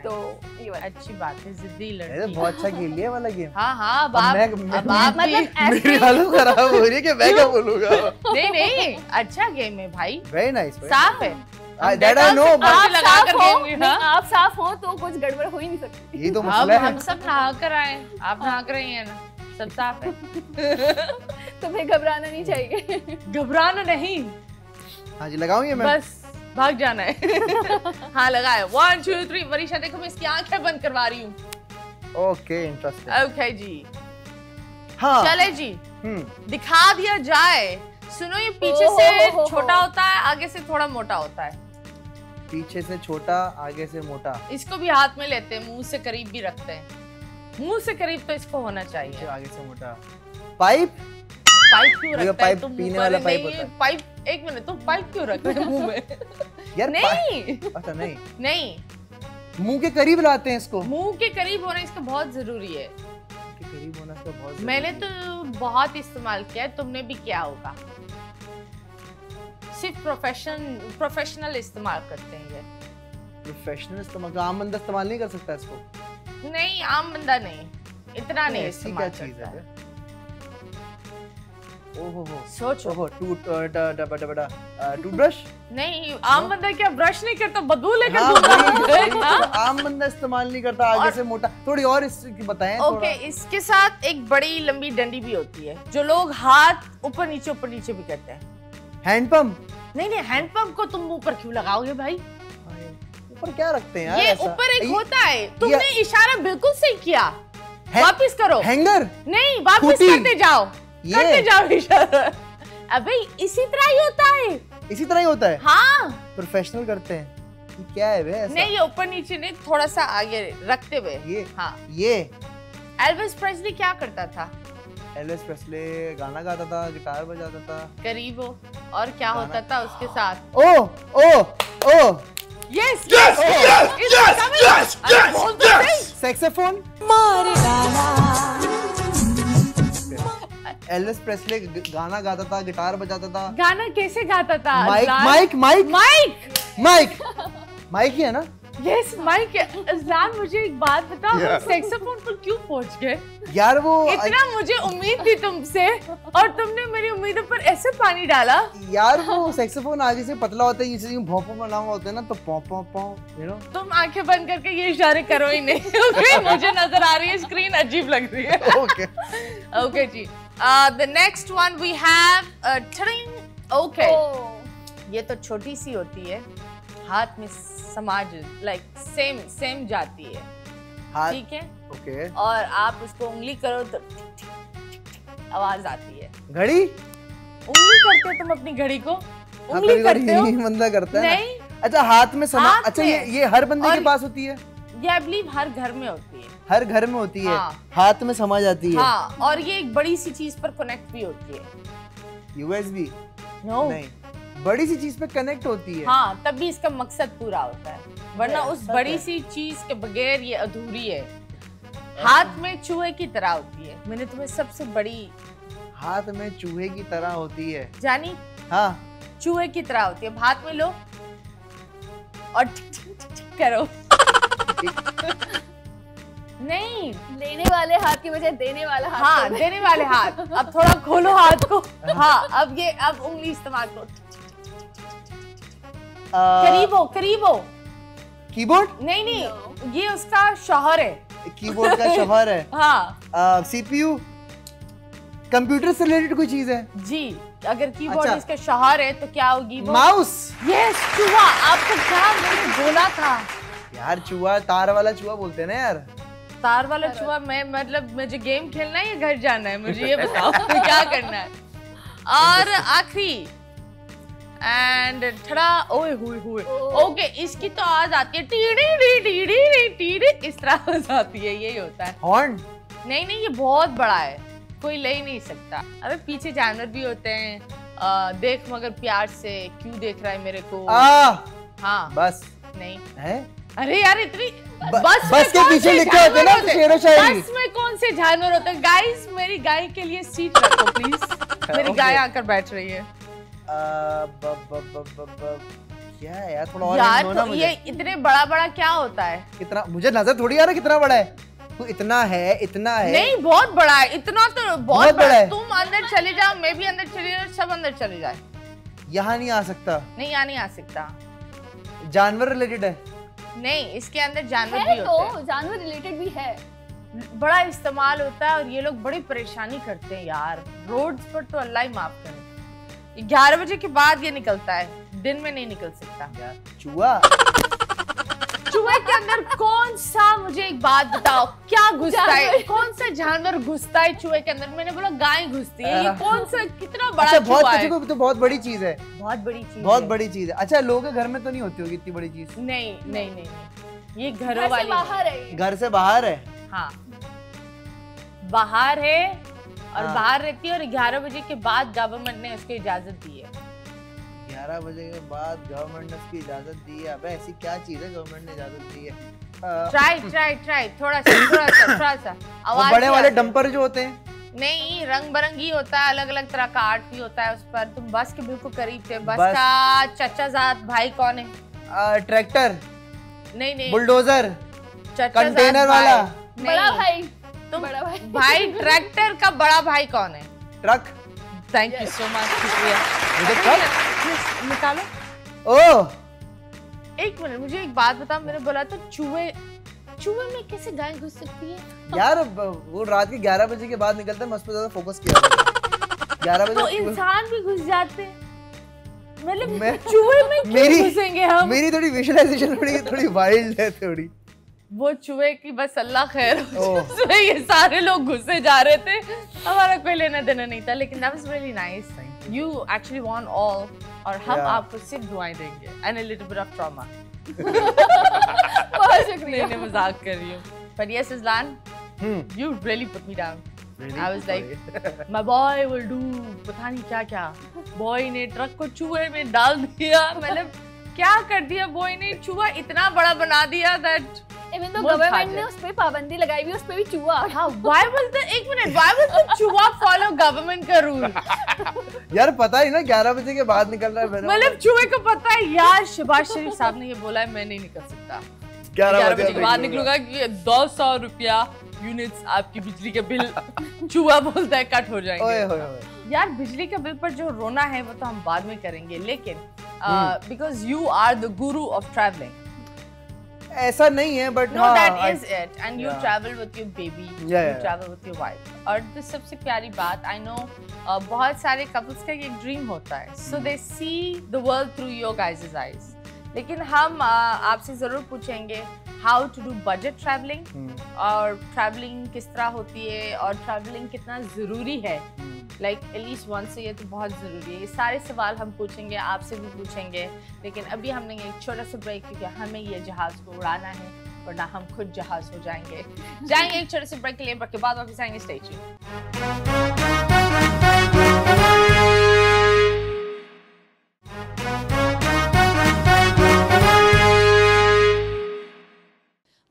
तो ये अच्छी बात है, जिद्दी लड़की। बहुत अच्छा खेल लिया वाला गेम। हाँ हाँ, अब आप मतलब मेरी हालत खराब हो रही है कि मैं क्या बोलूंगा। नहीं नहीं, अच्छा गेम है भाई, वेरी नाइस, साफ है। That I know, आप साफ हो तो कुछ गड़बड़ हो ही नहीं सकती। ये तो मसला है। हम सब नहा कर आए, आप नहा कर रही हैं ना, सब साफ है। तो फिर घबराना नहीं चाहिए। घबराना नहीं। हाँ जी, लगाऊं ये मैं? बस भाग जाना है। हाँ लगाए, 1 2 3। वरीशा देखो, मैं इसकी आंखें बंद करवा रही हूँ। Okay, interesting. ओके जी, हाँ चले जी, दिखा दिया जाए। सुनो, ये पीछे से छोटा होता है, आगे से थोड़ा मोटा होता है। पीछे से छोटा, आगे से मोटा। इसको भी हाथ में लेते हैं, मुंह से करीब भी रखते हैं। मुंह से करीब तो इसको होना चाहिए। आगे से मोटा। पाइप? पाइप क्यों रखता है तुम? पीने वाला पाइप होता है। पाइप, एक मिनट, तुम पाइप क्यों रख रहे हो मुंह में? यार नहीं, अच्छा नहीं, नहीं, मुंह के करीब लाते हैं इसको। मुंह के करीब होना इसका बहुत जरूरी है। के करीब होना इसका बहुत जरूरी मैंने है। तो बहुत इस्तेमाल किया है, तुमने भी किया होगा। सिर्फ प्रोफेशनल इस्तेमाल करते हैं ये। प्रोफेशनल इस्तेमाल? आम बंदा इस्तेमाल नहीं कर सकता इसको? नहीं, आम बंदा नहीं, इतना नहीं ऐसी इस्तेमाल क्या चीज करता है? ओहो सोचो। टूथब्रश नहीं, आम बंदा क्या ब्रश नहीं करता, बदबू लेकर आम बंदा इस्तेमाल नहीं करता, आगे से मोटा। थोड़ी और इसकी बताएं। ओके, इसके साथ एक बड़ी लंबी डंडी भी होती है जो लोग हाथ ऊपर नीचे भी करते हैं। हैंडपंप? नहीं, हैंडपंप को तुम मुंह पर क्यों लगाओगे भाई? ऊपर क्या रखते हैं यार? ये ऊपर एक होता है, तुमने इशारा बिल्कुल सही किया। वापिस करो। हैंगर? नहीं, वापिस करते जाओ इशारा। अबे इसी तरह ही होता है। इसी तरह ही होता है? हाँ, प्रोफेशनल करते हैं। ये क्या है बे ऐसा? नहीं, ये ऊपर नीचे नहीं, थोड़ा सा आगे रखते हुए। ये? हाँ। ये एल्विस प्रेस्ली क्या करता था? एल्विस प्रेस्ली गाना गाता था, गिटार बजाता था। करीब हो। और क्या होता था उसके साथ? ओ Yes. सैक्सोफोन? एल्विस प्रेस्ली गाना गाता था, गिटार बजाता था। गाना कैसे गाता था? माइक ही है ना? Yes, mic. अज़लान, मुझे एक बात बताओ, हम सैक्सोफोन पर क्यों पहुंच गए? यार वो इतना मुझे उम्मीद थी तुमसे और तुमने मेरी उम्मीदों पर ऐसे पानी डाला। यार वो सैक्सोफोन आगे से पतला होता है, जैसे यूं भौंपो बना हुआ होता है ना, तो पौ पौ पौ, यू नो। तुम आंखें बंद करके ये इशारे करो ही नहीं, ओके? मुझे नजर आ रही है, स्क्रीन अजीब लग रही है। ओके जी। The next one we have okay, ये तो छोटी सी होती है, हाथ में समाज लाइक सेम जाती है, ठीक है? ओके। और आप उसको उंगली करो तो आवाज आती है। घड़ी? उंगली करते हो तुम अपनी घड़ी को? उंगली करते हो? बंदा करता है नहीं। अच्छा, हाथ में अच्छा, ये हर बंदे के पास होती है? ये आई बिलीव हर घर में होती है। हर घर में होती है? हाँ। हाथ में समा जाती है? हाँ, और ये एक बड़ी सी चीज पर कनेक्ट भी होती है। USB? नो। नहीं, बड़ी सी चीज पे कनेक्ट होती है। हाँ, तब भी इसका मकसद पूरा होता है, वरना उस बड़ी सी चीज के बगैर ये अधूरी है। हाथ में चूहे की तरह होती है। मैंने तुम्हें सबसे बड़ी हाथ में चूहे की तरह होती है जानी? हाँ, चूहे की तरह होती है। हाथ में लो और करो। नहीं, लेने वाले हाथ की बजाय देने वाला हाथ। हाँ, देने वाले हाथ। अब थोड़ा खोलो हाथ को। हाँ, अब उंगली इस्तेमाल करो। करीब हो। कीबोर्ड? नहीं, ये उसका शौहर है। कीबोर्ड का शौहर है? हाँ। CPU? कंप्यूटर से रिलेटेड कोई चीज है? जी, अगर कीबोर्ड इसका शौहर है तो क्या होगी वो? माउस? यस, चूहा। आपको क्या मैंने बोला था यार? चूहा, तार वाला चूहा बोलते हैं ना यार। तार वाला चूहा? मैं मतलब मुझे गेम खेलना है या घर जाना है? मुझे ये बताओ क्या करना है। और आखिरी एंड थोड़ा ओके, इसकी तो आवाज आती है टीडी, इस तरह आवाज आती है, यही होता है। हॉर्न? नहीं, ये बहुत बड़ा है, कोई ले ही नहीं सकता। अबे पीछे जानवर भी होते हैं। देख मगर प्यार से, क्यों देख रहा है मेरे को? हाँ, बस नहीं है। अरे यार, इतनी बस के पीछे लिखे होते हैं ना शेर व शायरी। बस में कौन से जानवर होते हैं? गाइस, मेरी गाय के लिए सीट रखो प्लीज। मेरी गाय आकर बैठ रही है। क्या है यार? थोड़ा और यार तो ये इतने बड़ा क्या होता है? कितना मुझे नजर थोड़ी आ रहा कितना बड़ा है। तो इतना है नहीं, बहुत बड़ा है। इतना तो बहुत बड़ा है। तुम अंदर चले जाओ, मैं भी अंदर चले जाओ, सब अंदर चले जाए। यहाँ नहीं आ सकता? नहीं, यहाँ नहीं आ सकता। जानवर रिलेटेड है? नहीं, इसके अंदर जानवर भी होते हैं। जानवर रिलेटेड भी है, बड़ा इस्तेमाल होता है और ये लोग बड़ी परेशानी करते हैं यार। रोड्स पर तो अल्लाह ही माफ करे। 11 बजे के बाद ये निकलता है, दिन में नहीं निकल सकता। चूहा? चूहे के अंदर कौन सा, मुझे एक बात बताओ, क्या घुसता है? कौन सा जानवर घुसता है चूहे के अंदर? मैंने बोला गाय घुसती है। ये कौन सा, कितना बड़ा चूहा है? तो बहुत बड़ी चीज है। बहुत बड़ी चीज है। अच्छा, लोगों के घर में तो नहीं होती होगी इतनी बड़ी चीज? नहीं, ये घरों वाली बाहर है। घर से बाहर है? हाँ, बाहर है और बाहर रहती है। और 11 बजे के बाद गवर्नमेंट ने उसकी इजाजत दी है। 11 बजे के बाद गवर्नमेंट ने उसकी इजाजत दी है? अबे ऐसी क्या चीज है गवर्नमेंट ने इजाजत दी है? ट्राई थोड़ा सा आवाज। बड़े वाले डंपर जो होते हैं? नहीं, रंग बिरंगी होता है, अलग अलग तरह का आर्ट भी होता है उस पर। तुम बस के बिल्कुल करीब थे। बस का चचाजाद भाई कौन है? ट्रैक्टर? नहीं, बुलडोजर? कंटेनर वाला? बड़ा भाई। तुम भाई ट्रैक्टर का बड़ा भाई कौन है? Truck? Thank you so much, शुक्रिया। निकालो। ओह, एक मिनट, मुझे एक बात बता, मैंने बोला तो चूहे में कैसे गाय घुस सकती है? यार वो रात के 11 बजे के बाद निकलता है, मैं उस पर ज्यादा फोकस किया। 11 बजे तो इंसान भी घुस जाते हैं, मतलब मैं चूहे में क्यों घुसेंगे हम? मेरी थोड़ी विजुअलाइजेशन थोड़ी वाइल्ड है थोड़ी। वो चूहे की बस अल्लाह खैर उसमें ये सारे लोग घुसे जा रहे थे, हमारा कोई लेना देना नहीं था, लेकिन that was really nice. You actually won all, और हम आपको सिर्फ दुआएं देंगे and a little bit of trauma. बहुत शुक्रिया। नहीं, मजाक कर रही हूँ, but yes Azlan, you really put me down. I was like, my boy will do पता नहीं क्या क्या। बॉय ने ट्रक को चूहे में डाल दिया, मतलब क्या कर दिया बॉय ने, चूहा इतना बड़ा बना दिया that इवन तो गवर्नमेंट ने उस पे पाबंदी लगाई हुई, उस पे भी चूहा। हाँ, why will the एक मिनट, why will the चूहा follow गवर्नमेंट का रूल? यार पता ही ना 11 बजे के बाद निकल रहा है, मतलब चूहे को पता है यार, शहबाज शरीफ साहब ने ये बोला है मैं नहीं निकल सकता, 11 बजे के बाद निकलूंगा कि 200 रुपया यूनिट्स आपकी बिजली के बिल चूहा बोलता है कट हो जाएंगे। ओए होए होए। यार बिजली के बिल पर जो रोना है वो तो हम बाद में करेंगे, लेकिन because you are the Guru of travelling. ऐसा नहीं है, but no, that is it, and you travel with your baby, you travel with your wife, और तो सबसे प्यारी बात, I know बहुत सारे couples का एक ड्रीम होता है, so they see the world through your guys' eyes, लेकिन हम आपसे जरूर पूछेंगे how to do budget traveling, और traveling किस तरह होती है, और traveling कितना जरूरी है, like at least once a year तो बहुत ज़रूरी है। ये सारे सवाल हम पूछेंगे, आपसे भी पूछेंगे, लेकिन अभी हमने एक छोटा सा ब्रेक, क्योंकि हमें ये जहाज़ को उड़ाना है, वरना हम खुद जहाज़ हो जाएंगे। एक छोटे से ब्रेक के लिए, ब्रेक के बाद वापस आएंगे। Stay tuned.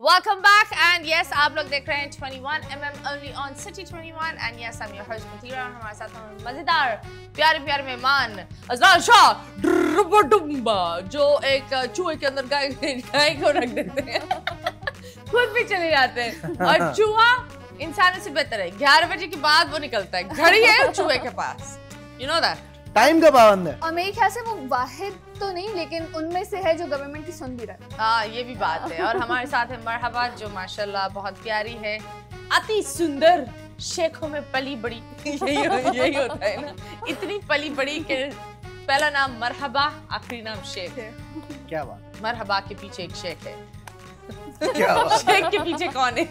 Welcome back, and yes, आप लोग देख रहे हैं 21mm only on City 21, and yes, I'm your host Matira, और हमारे साथ हमारे मजेदार प्यारे प्यारे मेहमान अज़लान शाह जो एक चूहे के अंदर गाय को रख देते हैं, खुद भी चले जाते हैं, और चूहा इंसानों से बेहतर है। 11 बजे के बाद वो निकलता है, घड़ी है चूहे के पास, you know that? टाइम का पाबंद है, और मेरे ख्याल से वो वाहिद तो नहीं, लेकिन उनमें से है जो गवर्नमेंट की सुन भी रहा है। हाँ, ये भी बात है। और हमारे साथ है मरहबा, जो माशाल्लाह बहुत प्यारी है, अति सुंदर, शेखों में पली बड़ी यही होता है ना, इतनी पली बड़ी के पहला नाम मरहबा, आखिरी नाम शेख है। क्या बात? मरहबा के पीछे एक शेख है। क्या बात? शेख के पीछे कौन है?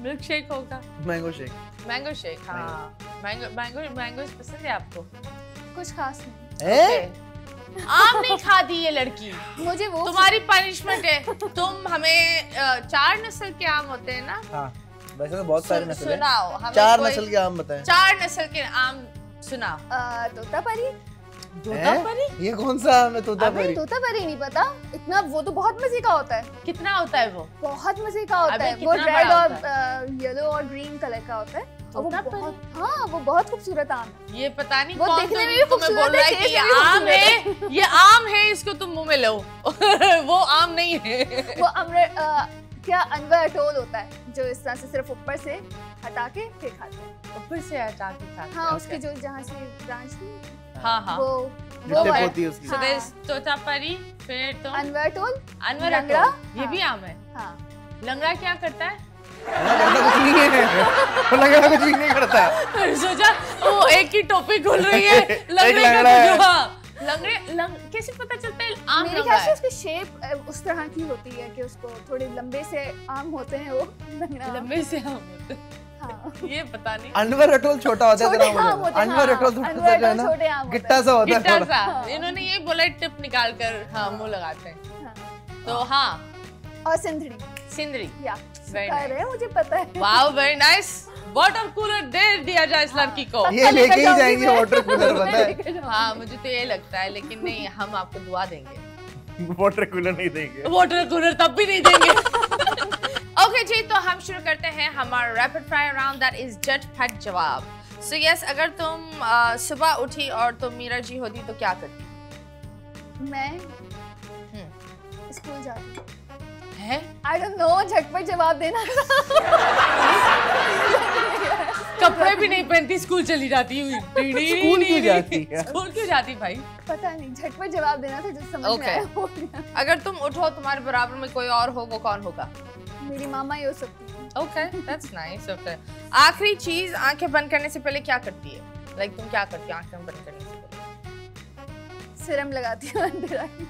मिल्क शेक होगा, मैंगो शेक, मैंगो शेक। हाँ, मैंगो पसंद है आपको? कुछ खास नहीं। आम नहीं खाती ये लड़की, मुझे वो तुम्हारी पनिशमेंट है। तुम हमें 4 नस्ल के आम होते हैं ना? हाँ, वैसे तो बहुत सारे नस्ल हैं। सुनाओ हमें 4 नस्ल के आम बताएं। 4 नस्ल के आम सुनाओ। तोतापरी। तोतापरी? ये कौन सा आम है तोतापरी? तोतापरी नहीं पता, इतना वो तो बहुत मजे का होता है। कितना होता है वो? बहुत मजे का होता है। वो रेड और येलो और ग्रीन कलर का होता है। हाँ, वो बहुत खूबसूरत आम है। ये पता नहीं वो कौन दिखने में भी खूबसूरत बोल रहा है कि ये आम है, ये आम है, इसको तुम मुंह में लो। वो आम नहीं है। वो क्या अनवर अटोल होता है, जो इस तरह से सिर्फ ऊपर से हटा के फिर खाते हैं। ऊपर से हटा के खाते हैं। हाँ, उसकी जो जहाँ से ब्रांच थी, हाँ, वो होती है उसकी। So there's तोतापरी, फिर तो अनवर अटोल, लंगड़ा, ये भी आम है। हाँ, लंगड़ा क्या करता है? कुछ नहीं है, लंगड़ा कुछ भी नहीं करता है। सोचा वो एक ही टॉपिक खोल रही है, लंगड़े कैसे पता चलता है आम? मेरे ख्याल से उसकी शेप उस तरह की होती है कि उसको थोड़े लंबे से आम होते हैं, वो लंबे से आम होते हैं। हाँ। ये पता नहीं। अनवर अटोल छोटा होता है, अनवर अटोल थोड़ा सा है ना, गिट्टा सा होता है, गिट्टा सा। इन्होंने ये बोला टिप निकाल कर हाँ मुंह लगाते हैं। तो हाँ, और सिंधड़ी, सिंधड़ी, अरे मुझे पता है। Wow, very nice. Water cooler दे दिया जाए इस लड़की को। ये लेके ही जाएंगे वाटर कूलर, पता है? हाँ, मुझे तो ये लगता है, लेकिन नहीं, हम आपको दुआ देंगे। वाटर कूलर नहीं देंगे, वाटर कूलर तब भी नहीं देंगे। ओके जी, तो हम शुरू करते हैं हमारा rapid fire round, that is झटपट जवाब। सो यस, अगर तुम सुबह उठी और तुम मीरा जी होती तो क्या करती? मैं स्कूल जाती है। I don't know, झटपट जवाब देना। कपड़े भी नहीं पहनती, स्कूल चली जाती हुई। स्कूल क्यों जाती है? स्कूल क्यों जाती भाई? पता नहीं, झटपट जवाब देना था जो समझ में आया वो दिया। अगर तुम उठो, तुम्हारे बराबर में कोई और हो, वो कौन होगा? मेरी मामा ही हो सकती है। Okay, that's nice. ओके, आखिरी चीज, आंखें बंद करने से पहले क्या करती है? लाइक तुम क्या करती हो आंखें बंद करने से पहले? सिरम लगाती हूँ under eye.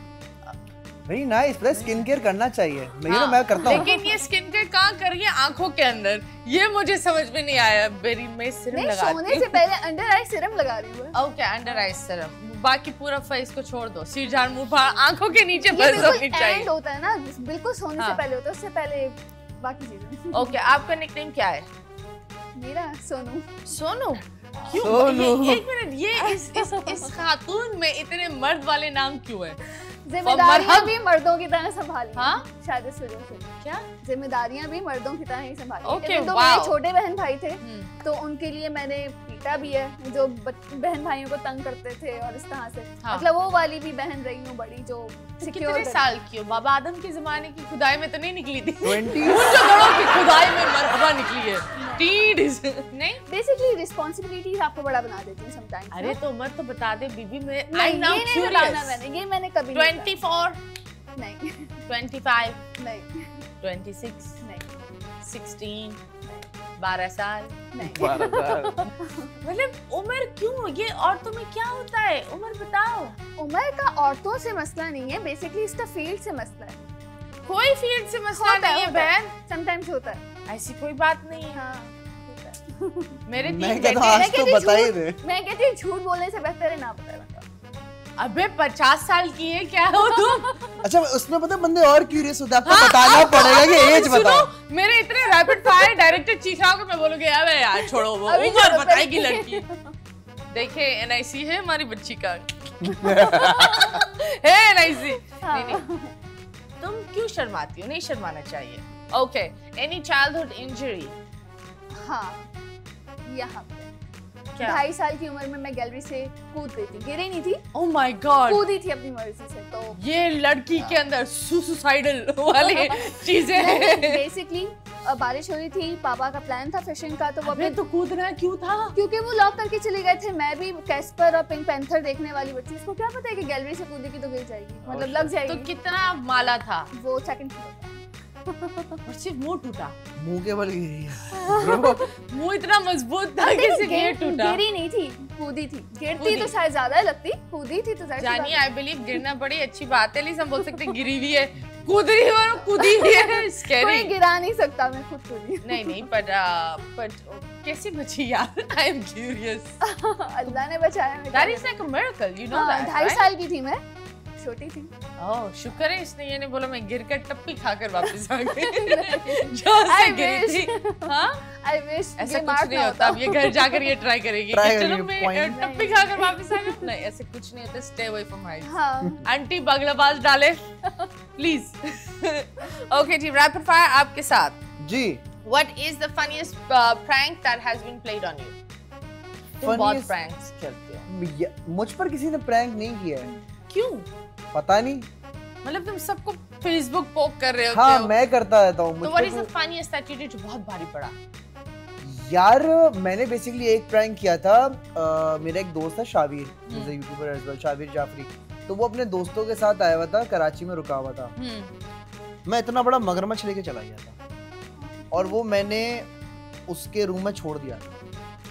Very nice. Plus skin care करना चाहिए, मैं करता हूँ। लेकिन ये स्किन केयर कहाँ करिए? आंखों के अंदर, ये मुझे समझ में नहीं आया। बेरी में सिरम लगाती हूँ। सोने से पहले अंडर आई सिरम लगा रही हूँ। ओके, अंडर आई सिरम। बाकी पूरा फेस को छोड़ दो, सिर झाड़ मुंह फाड़, आंखों के नीचे बस होनी चाहिए। एंड होता है ना, बिल्कुल सोने से पहले होता है, उससे पहले बाकी चीजें। ओके, आपका निकनेम क्या है? मेरा सोनू। सोनू? क्यों? सोनू। एक मिनट, ये इस खातून में इतने मर्द वाले नाम क्यों है? जिम्मेदारियां भी मर्दों की तरह संभाली। हाँ? शादीशुदा से। क्या? जिम्मेदारियां भी मर्दों की तरह ही संभाली। ओके, तो मेरे छोटे बहन भाई थे, तो उनके लिए मैंने पीटा भी है, जो बहन भाइयों को तंग करते थे और इस तरह से। हाँ। मतलब वो वाली भी बहन रही हूँ बड़ी, जो कितने साल की हो? बाबा आदम के जमाने की खुदाई में तो नहीं निकली थी? 20 की खुदाई में मरहबा निकली है। नहीं, बेसिकली रिस्पांसिबिलिटीज आपको बड़ा बना देती हैं समटाइम्स। अरे तो उम्र तो बता दे बीबी में। ये नहीं बताना मैंने कभी 24 नहीं, 25 नहीं, 26 नहीं, 16 12 साल नहीं। 12 साल। मतलब उम्र क्यों? ये औरतों में क्या होता है? उम्र बताओ। उम्र का औरतों से मसला नहीं है, बेसिकली इसका फील्ड से मसला है। कोई फील्ड से मसला नहीं है बहन, समटाइम्स होता है। ऐसी कोई बात नहीं है। हाँ, होता है। मेरे मैं 3 कहता बेटे। आज तो बता ही दे। मैं कहती हूँ झूठ बोलने से बेहतर है ना बताना। अबे 50 साल की है क्या हो तुम? अच्छा, उसमें पता है बंदे और क्यूरियस होते हैं, आपको बताना पड़ेगा कि एज बताओ। मेरे इतने रैपिड फायर डायरेक्टर चीखाओगे, मैं बोलूंगी अबे यार छोड़ो, वो उम्र बताएगी लड़की। देखे एनआईसी है हमारी बच्ची का। है एनआईसी। नहीं, तुम क्यों शर्माती हो? नहीं शर्माना चाहिए। Okay, any childhood injury? हाँ, यहाँ पे क्या? 2.5 साल की उम्र में मैं गैलरी से कूद गई थी, गिरी नहीं थी, ओह माय गॉड, कूदी थी अपनी मर्जी से। तो ये लड़की के अंदर सुसाइडल वाली चीजें हैं। बेसिकली बारिश हो रही थी, पापा का प्लान था फिशिंग का, तो वो अबे तो कूदना क्यों था? क्योंकि वो लॉक करके चले गए थे। मैं भी कैस्पर और पिंक पैंथर देखने वाली बच्ची, उसको क्या पता है कि गैलरी से कूदेगी तो गिर जाएगी, मतलब लग जाएगी। तो कितना माला था? वो सेकंड फ्लोर। और सिर्फ मुंह टूटा? मुंह के बल गिरी है। मुंह इतना मजबूत था कि सिर्फ ये टूटा? गिरी नहीं थी, कूदी थी। गिरती तो शायद ज्यादा लगती, कूदी थी तो जानी आई बिलीव गिरना बड़ी अच्छी बात है, लेकिन हम बोल सकते गिरी भी है, कूद रही है और कूदी भी है। स्कैरी। कोई गिरा नहीं सकता, मैं खुद कूदी। नहीं पर कैसे बची यार? I am curious. अल्लाह ने बचाया। That is like a miracle, you know that. 2.5 साल की थी मैं, छोटी थी। ओह शुक्र है इसने ये नहीं बोला मैं गिरकर टप्पी खाकर वापस आ गई। जो से गिरी थी। हाँ, आई विश ऐसा कुछ नहीं होता। अब ये घर जाकर ये ट्राई करेगी किचन में टप्पी खाकर वापस आ गई। नहीं, ऐसे कुछ नहीं होता। Stay away from heights. हाँ, आंटी बगलाबाज डाले प्लीज। ओके जी, रैपिड फायर आपके साथ जी। What is the funniest prank that has been played on you? तुम बहुत Funniest- प्रैंक्स करते हो। मुझ पर किसी ने प्रैंक नहीं किया है। क्यों? पता नहीं। मतलब तुम सबको फेसबुक पोक कर रहे होते हाँ, हो। मैं करता रहता हूँ। तो what is the funniest that you did जो बहुत भारी पड़ा? यार मैंने बेसिकली एक प्रैंक किया था। मेरा एक दोस्त है Shaveer, is a youtuber as well, Shaveer Jafry. तो वो अपने दोस्तों के साथ आया हुआ था, कराची में रुका हुआ था। मैं इतना बड़ा मगरमच्छ लेके चला गया था और वो मैंने उसके रूम में छोड़ दिया।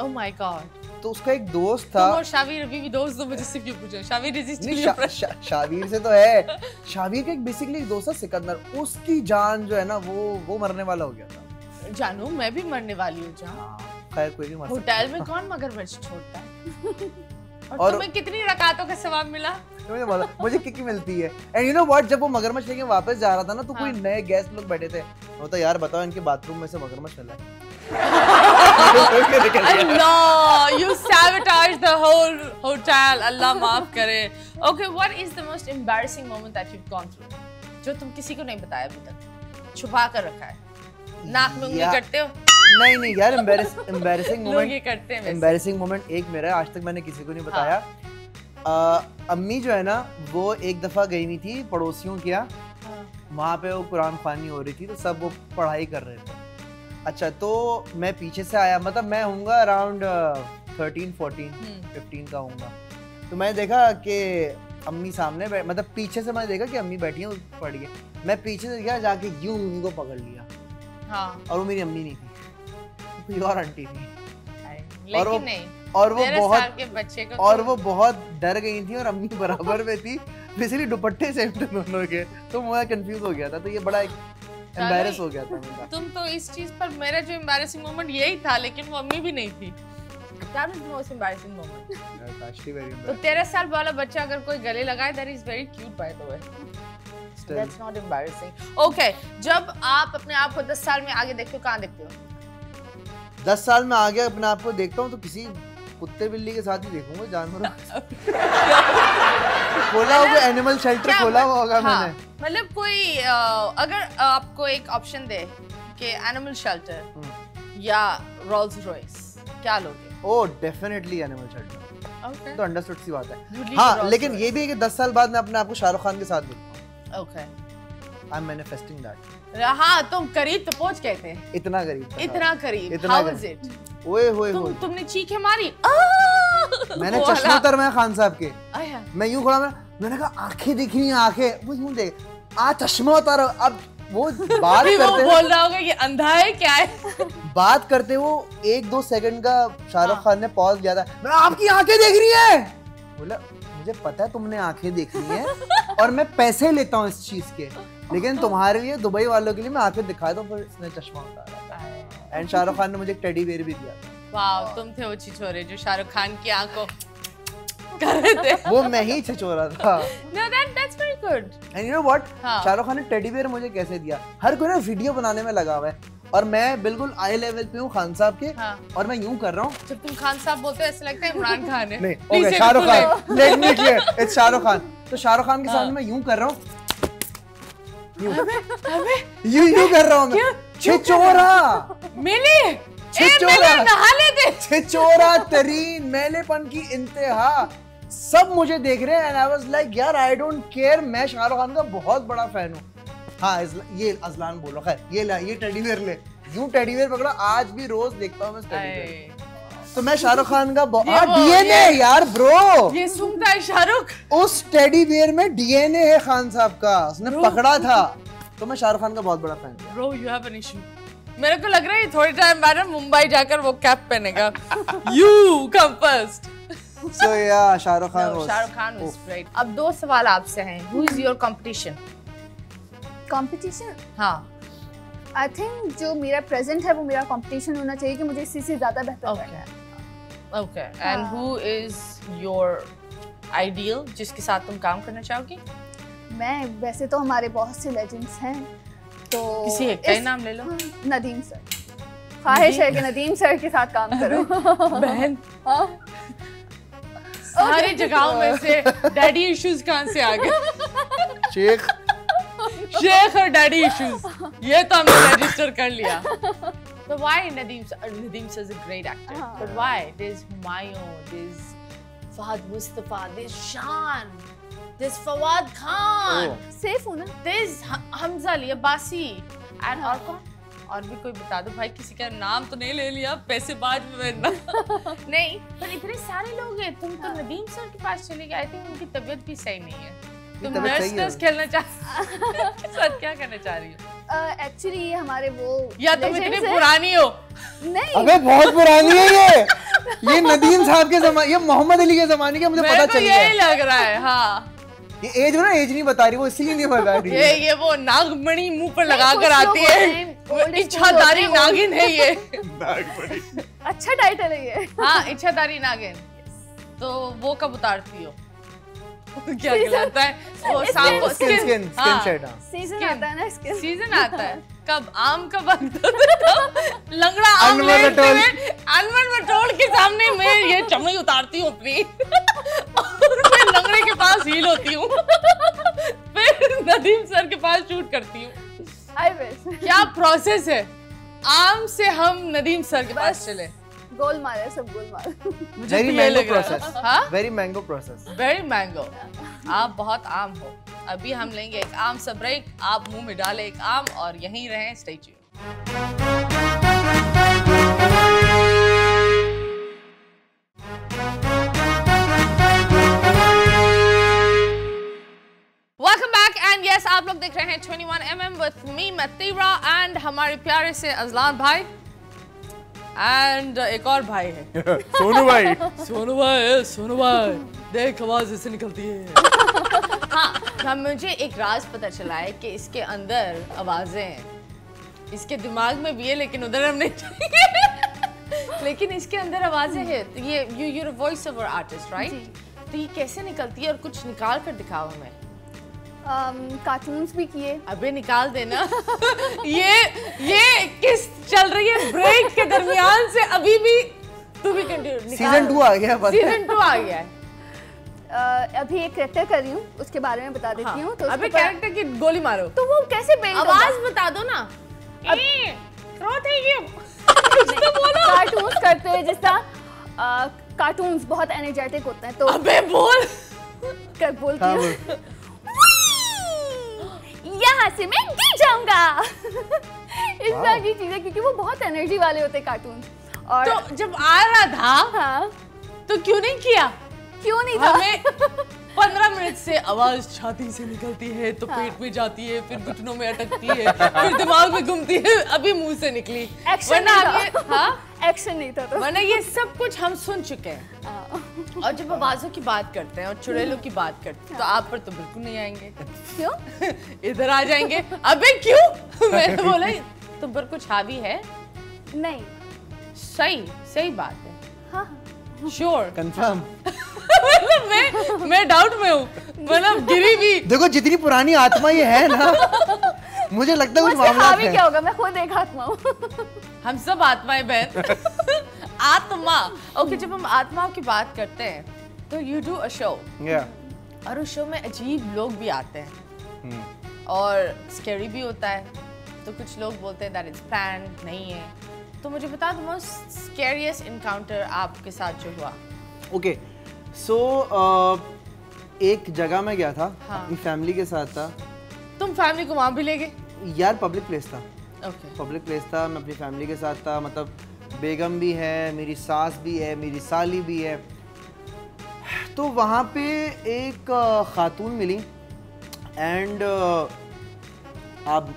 Oh my God. तो उसका एक दोस्त था। तुम और शावीर अभी भी दोस्त हो? मुझे से क्यों पूछो? शावीर इज नहीं, शावीर से तो है। शावीर का एक बेसिकली एक दोस्त है सिकंदर, उसकी जान जो है ना वो मरने वाला हो गया था। जानू मैं भी मरने वाली हूँ। जहाँ खैर कोई नहीं मर सकता। होटल में कौन मगरमच्छ छोड़ता है? और और तुम्हें कितनी रकातों का सवाब मिला? मुझे किक मिलती है। एंड यू नो व्हाट, जब वो मगरमच्छ लेके वापस जा रहा था ना, तो कोई हाँ। नए गेस्ट लोग बैठे थे। वो तो यार बताओ, इनके बाथरूम में से मगरमच्छ मिला है। Allah, you sabotaged the whole hotel. Allah माफ करे। Okay, what is the most embarrassing moment that you've gone through? जो तुम किसी को नहीं बताया अभी तक, छुपा कर रखा है। नाक में उंगली करते हो? नहीं यार, एम्बैरेसिंग लोग ये मोमेंट, करते हैं वैसे। एम्बैरेसिंग मोमेंट एक मेरा है, आज तक मैंने किसी को नहीं बताया। अम्मी जो है ना, वो एक दफा गई हुई थी पड़ोसियों के यहाँ। वहाँ पे वो कुरान ख्वानी हो रही थी, तो सब वो पढ़ाई कर रहे थे। अच्छा तो मैं पीछे से आया, मतलब मैं होऊंगा अराउंड 13-14-15 का होऊंगा। तो मैंने देखा कि अम्मी सामने मतलब पीछे से मैंने देखा कि अम्मी बैठी है पड़ गई। मैं पीछे से गया, जाके यूं मम्मी को पकड़ लिया। हाँ। और वो मेरी अम्मी नहीं थी, कोई और आंटी थी। लेकिन नहीं, और वो बहुत के बच्चे को और वो बहुत डर गई थी और अम्मी बराबर में थी, इसलिए दुपट्टे सेम थे दोनों के, तो मैं कंफ्यूज हो गया था। तो ये बड़ा एम्बैरेस हो गया था मेरा। तुम तो इस चीज पर, मेरा जो एम्बैरेसिंग मोमेंट यही था, लेकिन वो अम्मी भी नहीं थी। That was the most embarrassing moment. That's actually very embarrassing. तो 13 साल वाला बच्चा अगर कोई गले लगाए, that is very cute by the way. Still. That's not embarrassing. Okay, जब आप अपने आप को 10 साल में आगे देखते हो, कहाँ देखते हो? 10 साल में आगे अपने आप को देखता हूँ तो किसी कुत्ते बिल्ली के साथ ही देखूंगा, जानवरों खोला होगा, एनिमल शेल्टर खोला हुआ होगा मैंने। मतलब कोई अगर आपको एक ऑप्शन दे कि एनिमल शेल्टर या रोल्स रॉयस, क्या लोगे? Oh definitely animal shelter. Okay. तो अंडरस्टूड सी बात है। हाँ, लेकिन ये भी है कि 10 साल बाद मैं अपने आप को शाहरुख खान के साथ देखता हूँ। Okay. I'm manifesting that. हाँ, तुम करीब तो पहुँच गए थे। इतना करीब। इतना करीब। How was it? ओए होए। तुमने चीखें मारी। मैंने चश्मा उतरवाया खान साहब के। मैं यूं खड़ा, मैंने कहा आंखें दिख रही हैं, आंखें। वो यूं देख, चश्मा उतारो। अब वो बात करते वो बोल रहा होगा कि अंधा है क्या है। बात करते वो 1-2 सेकंड का शाहरुख खान ने पॉज लिया था। मैं आपकी आंखें देख रही है। बोला मुझे पता है तुमने आंखें देख रही हैं और मैं पैसे लेता हूँ इस चीज के, लेकिन तुम्हारे लिए, दुबई वालों के लिए मैं आंखें दिखाया था। फिर इसने चश्मा उतारा एंड शाहरुख खान ने मुझे एक टेडी बेयर भी दिया था। वाह, तुम थे वो छिछोरे जो शाहरुख खान की आंखों कर रहे थे। वो मैं ही छिछोरा था। No, that's very good. And you know what? Shahrukh Khan ने टेडी बेयर मुझे कैसे दिया? हर कोई ना वीडियो बनाने में लगा हुआ है और मैं बिल्कुल आई लेवल पे हूँ खान साहब के। और मैं यूं कर रहा हूँ। जब तुम खान साहब बोलते हो ऐसा लगता है इमरान खान है। नहीं, okay, Shahrukh Khan. Let me clear, it's Shahrukh Khan. तो शाहरुख खान के सामने मैं यूं कर रहा हूँ। यूं कर रहा हूँ मैं। छिछोरा। मिली। छिछोरा तरीन, मेलेपन की इंतहा। सब मुझे देख रहे हैं एंड आई वाज लाइक यार आई डोंट केयर, मैं शाहरुख खान का बहुत बड़ा फैन हूँ। हाँ, ये अजलान बोलो, खैर ये टेडी बेयर ले, यूं टेडी बेयर पकड़ा, आज भी रोज देखता हूँ मैं टेडी बेयर। तो मैं शाहरुख खान का डीएनए यार ब्रो, ये सुनता है शाहरुख। उस टेडी बेयर में डीएनए है खान साहब का, उसने पकड़ा था। तो मैं शाहरुख खान का बहुत बड़ा फैन हूँ। Bro, you have an issue. मेरे को लग रहा है थोड़ी टाइम बाद मुंबई जाकर वो कैप पहनेगा। You come first. So yeah, Shahrukh Khan was great. अब 2 सवाल आपसे हैं। Who is your competition? Competition? हाँ। I think जो मेरा present है वो मेरा competition होना चाहिए कि मुझे इसी से ज़्यादा बेहतर करना है। Okay. And who is your ideal जिसके साथ तुम काम करना चाहोगी? मैं वैसे तो हमारे बहुत से legends हैं, तो किसी एक का नाम ले लो। नदीम सर। ख्वाहिश है कि नदीम सर के साथ काम करो। बहन। सारी जगहों में से डैडी इश्यूज कहाँ से आ गए? शेख और डैडी इश्यूज, ये तो हमने रजिस्टर कर लिया। So why Nadeem sir is a great actor, but why? There's Humayun, there's Fahad Mustafa, there's Shan, there's Fawad Khan. Safe हूँ ना? There's Hamza Ali Abbasi, and और कौन? और भी कोई बता दो भाई, किसी का नाम तो नहीं ले लिया, पैसे बाद में नहीं, पर इतने सारे लोग हैं। तुम तो नदीम सर के पास चले गए। आई थिंक उनकी तबीयत भी सही नहीं है। तुम नर्स खेलना साथ क्या करना चाह रही हो? एक्चुअली हमारे वो, या तुम इतनी पुरानी हो? नहीं, अबे बहुत पुरानी है ये नदीम साहब के जमाने, ये मोहम्मद अली के जमाने के, मुझे पता चल गया। यही लग रहा है। हाँ, ये एज ना, एज नहीं बता रही वो, इसीलिए नहीं बता रही। ये वो नागमणि मुंह पर लगा कर आती है, इच्छाधारी नागिन है ये। अच्छा टाइटल है ये। हाँ, इच्छाधारी नागिन। तो वो कब उतारती हो? क्या कहलाता है वो? शाम को स्किन शेड। सीजन आता है ना, सीजन आता है। कब? आम का वक्त। लंगड़ा आम अनवर मटोल के सामने मैं ये चमड़ी उतारती हूँ अपनी, मैं लंगड़े के पास हील होती हूँ, फिर नदीम सर के पास शूट करती हूँ। क्या प्रोसेस है? आम से हम नदीम सर के पास चले। गोलमाल है, सब Golmaal. Very mango process. Very mango process. Very mango. आप बहुत आम हो। अभी हम लेंगे एक आम सा ब्रेक, आप मुंह में डालें एक आम और यहीं रहें। Stay tuned. Tamim Atira and हमारे प्यारे से अजलान भाई एंड एक और भाई है सोनू भाई। सोनू भाई देख आवाज ऐसे निकलती है। हाँ, मुझे एक राज पता चला है कि इसके अंदर आवाजें हैं, इसके दिमाग में भी है लेकिन उधर हम नहीं जाएंगे। लेकिन इसके अंदर आवाजें हैं। तो ये you're a voice over artist, right? तो ये कैसे निकलती है और कुछ निकाल कर दिखाओ हमें। कार्टून्स भी किए। अबे निकाल देना। ये किस चल रही है ब्रेक के दरमियान से अभी भी तू भी कंटिन्यू। सीजन 2 आ गया। सीजन 2 आ गया है। अभी एक कैरेक्टर कर रही हूँ, उसके बारे में बता देती हूँ। तो अबे कैरेक्टर की गोली मारो। तो वो कैसे पेंट आवाज बता दो ना। कार्टून्स करते हैं जिस तरह कार्टून्स बहुत एनर्जेटिक होते हैं। तो अबे बोल कर बोलती हूँ यहाँ से मैं गिर जाऊंगा। इस तरह की चीजें, क्योंकि वो बहुत एनर्जी वाले होते हैं कार्टून। और तो जब आ रहा था हाँ, तो क्यों नहीं किया? क्यों नहीं था? हमें 15 मिनट से आवाज छाती से निकलती है तो पेट में जाती है, फिर घुटनों में अटकती है, फिर दिमाग में घूमती है, अभी मुंह से निकली। एक्शन नहीं था। हाँ, एक्शन नहीं था। तो वरना ये सब कुछ हम सुन चुके हैं। और जब आवाजों की बात करते हैं और चुड़ैलों की बात करते हैं तो आप पर तो बिल्कुल नहीं आएंगे। क्यों? इधर आ जाएंगे। अबे क्यों? मैंने बोला तुम पर कुछ हावी है। नहीं, सही बात है। हाँ, श्योर कंफर्म। मैं डाउट में हूँ, मतलब गिरी भी। देखो जितनी पुरानी आत्मा ये है ना, मुझे लगता है कुछ मामला है। क्या होगा? मैं खुद एक आत्मा हूँ। हम सब आत्माएं बहन। आत्मा। ओके, जब हम आत्माओं की बात करते हैं तो यू डू अ शो। और उस शो में अजीब लोग भी आते हैं और स्कैरी भी होता है। तो कुछ लोग बोलते हैं दैट इट्स प्लान नहीं है। तो मुझे बता दो मोस्ट स्कैरियस्ट इनकाउंटर आपके साथ जो हुआ। ओके, सो एक जगह में गया था। हाँ। अपनी फैमिली के साथ था। तुम फैमिली को वहां भी ले गए? यार पब्लिक प्लेस था। ओके। पब्लिक प्लेस था, मैं अपनी फैमिली के साथ था। मतलब बेगम भी है, मेरी सास भी है, मेरी साली भी है। तो वहाँ पे एक खातून मिली एंड आप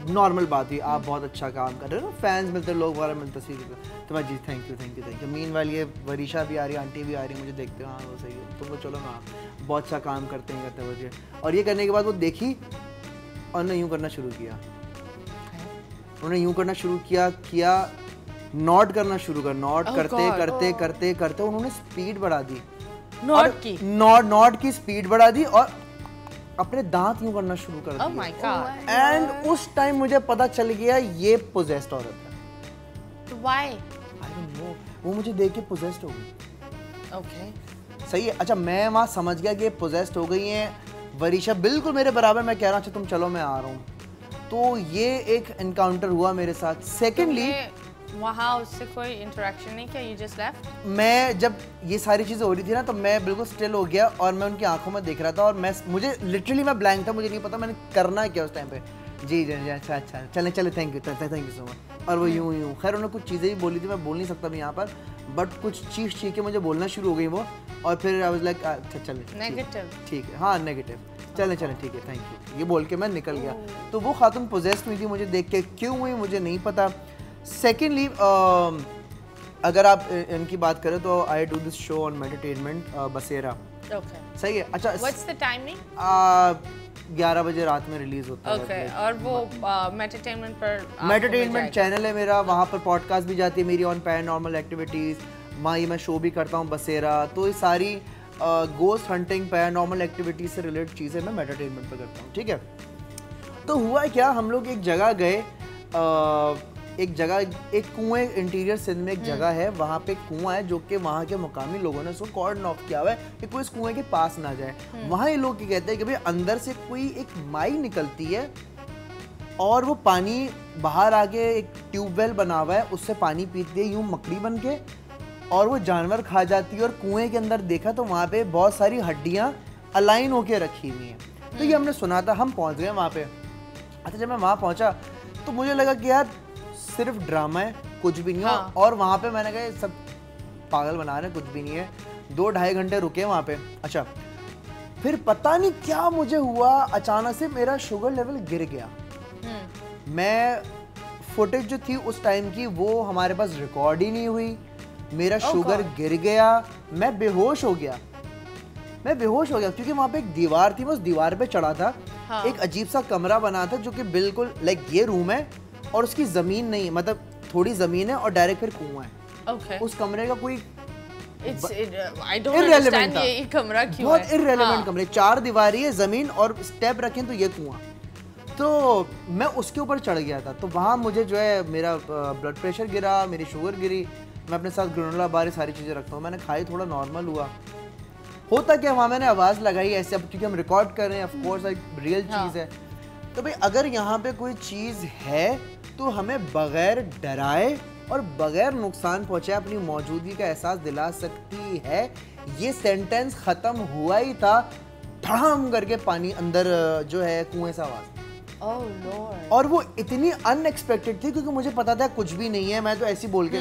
नॉर्मल बात हुई, आप बहुत अच्छा काम कर रहे हो ना, फैंस मिलते लोग वगैरह मिलते तस्वीर। तो मैं जी थैंक यू। मीनवाइल ये वरीशा भी आ रही है, आंटी भी आ रही है, मुझे देखते हो हाँ वो सही है, तुम तो चलो हाँ बहुत अच्छा काम करते हैं करते मुझे। और ये करने के बाद वो देखी और उन्होंने यूँ करना शुरू किया। उन्होंने यूँ करना शुरू किया नॉट करना शुरू कर, नॉट करते करते करते करते उन्होंने स्पीड बढ़ा दी। नॉट की स्पीड बढ़ा दी और अपने दांत यूं करना शुरू कर दिया। Oh my God. एंड उस टाइम मुझे पता चल गया ये पोजेस्ड औरत है। तो why? I don't know. वो मुझे देख के पोजेस्ड हो गई। Okay. सही है। अच्छा मैं वहाँ समझ गया कि ये पोजेस्ड हो गई हैं। वरीशा बिल्कुल मेरे बराबर, मैं कह रहा अच्छा तुम चलो मैं आ रहा हूँ। तो ये एक एनकाउंटर हुआ मेरे साथ। सेकेंडली वहाँ उससे कोई इंटरेक्शन नहीं किया, you just left? मैं जब ये सारी चीज़ें हो रही थी ना तो मैं बिल्कुल स्टिल हो गया और मैं उनकी आंखों में देख रहा था और मुझे लिटरली मैं ब्लैंक था, मुझे नहीं पता मैंने करना है क्या उस टाइम पे। जी अच्छा चले थैंक यू सो मच। और वो यूँ खैर उन्होंने कुछ चीज़ें भी बोली थी, मैं बोल नहीं सकता मैं यहाँ पर, बट कुछ चीख के मुझे बोलना शुरू हो गई वो। और फिर आई वाज लाइक अच्छा चले नेगेटिव, ठीक है हाँ नेगेटिव, चले ठीक है थैंक यू, ये बोल के मैं निकल गया। तो वो खातून पोजेस्ड हुई थी मुझे देख के, क्यों हुई मुझे नहीं पता। सेकेंडली अगर आप इनकी बात करें तो I do this show on मेडिटेनमेंट बसेरा। ओके सही है। अच्छा व्हाट्स द टाइमिंग? 11 बजे रात में रिलीज होता है। ओके और वो मेडिटेनमेंट पर मेडिटेनमेंट चैनल है मेरा, वहाँ पर पॉडकास्ट भी जाती है मेरी ऑन पैरानॉर्मल एक्टिविटीज़। वहाँ मैं शो भी करता हूँ बसेरा। तो ये सारी गोस्ट हंटिंग पैरानॉर्मल एक्टिविटीज से रिलेटेड चीज़ें मैं मेडिटेनमेंट पर करता हूँ। ठीक है। तो हुआ क्या, हम लोग एक जगह गए, एक कुएं, इंटीरियर सिंध में एक जगह है, वहाँ पे कुआं है जो कि वहाँ के मुकामी लोगों ने उसको कॉर्डन ऑफ किया हुआ है कि कोई इस कुएं के पास ना जाए। वहाँ ये लोग क्या कहते हैं कि भाई अंदर से कोई एक माई निकलती है और वो पानी बाहर आके एक ट्यूबवेल बना हुआ है, उससे पानी पीती है यूँ मकड़ी बन के और वो जानवर खा जाती है। और कुएं के अंदर देखा तो वहाँ पे बहुत सारी हड्डियाँ अलाइन होके रखी हुई हैं। तो ये हमने सुना था, हम पहुँच गए वहाँ पे। अच्छा जब मैं वहाँ पहुँचा तो मुझे लगा कि यार सिर्फ ड्रामा है, कुछ भी नहीं है। हाँ। और वहाँ पे मैंने कहा सब पागल बना रहे, कुछ भी नहीं है। 2-2.5 घंटे रुके वहाँ पे। अच्छा फिर पता नहीं क्या मुझे हुआ, अचानक से मेरा शुगर लेवल गिर गया। मैं फुटेज जो थी उस टाइम की वो हमारे पास रिकॉर्ड ही नहीं हुई। मेरा शुगर गिर गया, मैं बेहोश हो गया क्योंकि वहाँ पे एक दीवार थी, मैं उस दीवार पे चढ़ा था। हाँ। एक अजीब सा कमरा बना था जो कि बिल्कुल लाइक ये रूम है और उसकी जमीन नहीं, मतलब थोड़ी जमीन है और डायरेक्ट फिर कुआं है। उस कमरे का कोई इररेलेवेंट था, ये कमरा क्यों बहुत इररेलेवेंट कमरे, 4 दीवारी है, जमीन और स्टेप रखें तो ये कुआं। तो मैं उसके ऊपर चढ़ गया था, तो वहाँ मुझे जो है मेरा ब्लड प्रेशर गिरा, मेरी शुगर गिरी। मैं अपने साथ ग्रेनोला बार सारी चीज़ें रखता हूँ, मैंने खाई, थोड़ा नॉर्मल हुआ। होता क्या, वहाँ मैंने आवाज़ लगाई ऐसे, अब क्योंकि हम रिकॉर्ड कर रहे हैं, ऑफ कोर्स एक रियल चीज़ है। तो भाई अगर यहाँ पे कोई चीज़ है तो हमें बगैर डराए और बगैर नुकसान पहुँचाए अपनी मौजूदगी का एहसास दिला सकती है। ये सेंटेंस ख़त्म हुआ ही था, धड़ाम करके पानी अंदर जो है कुएं से आवाज़। Oh Lord. और वो इतनी अनएक्सपेक्टेड थी क्योंकि मुझे पता था कुछ भी नहीं है, मैं तो ऐसे बोल के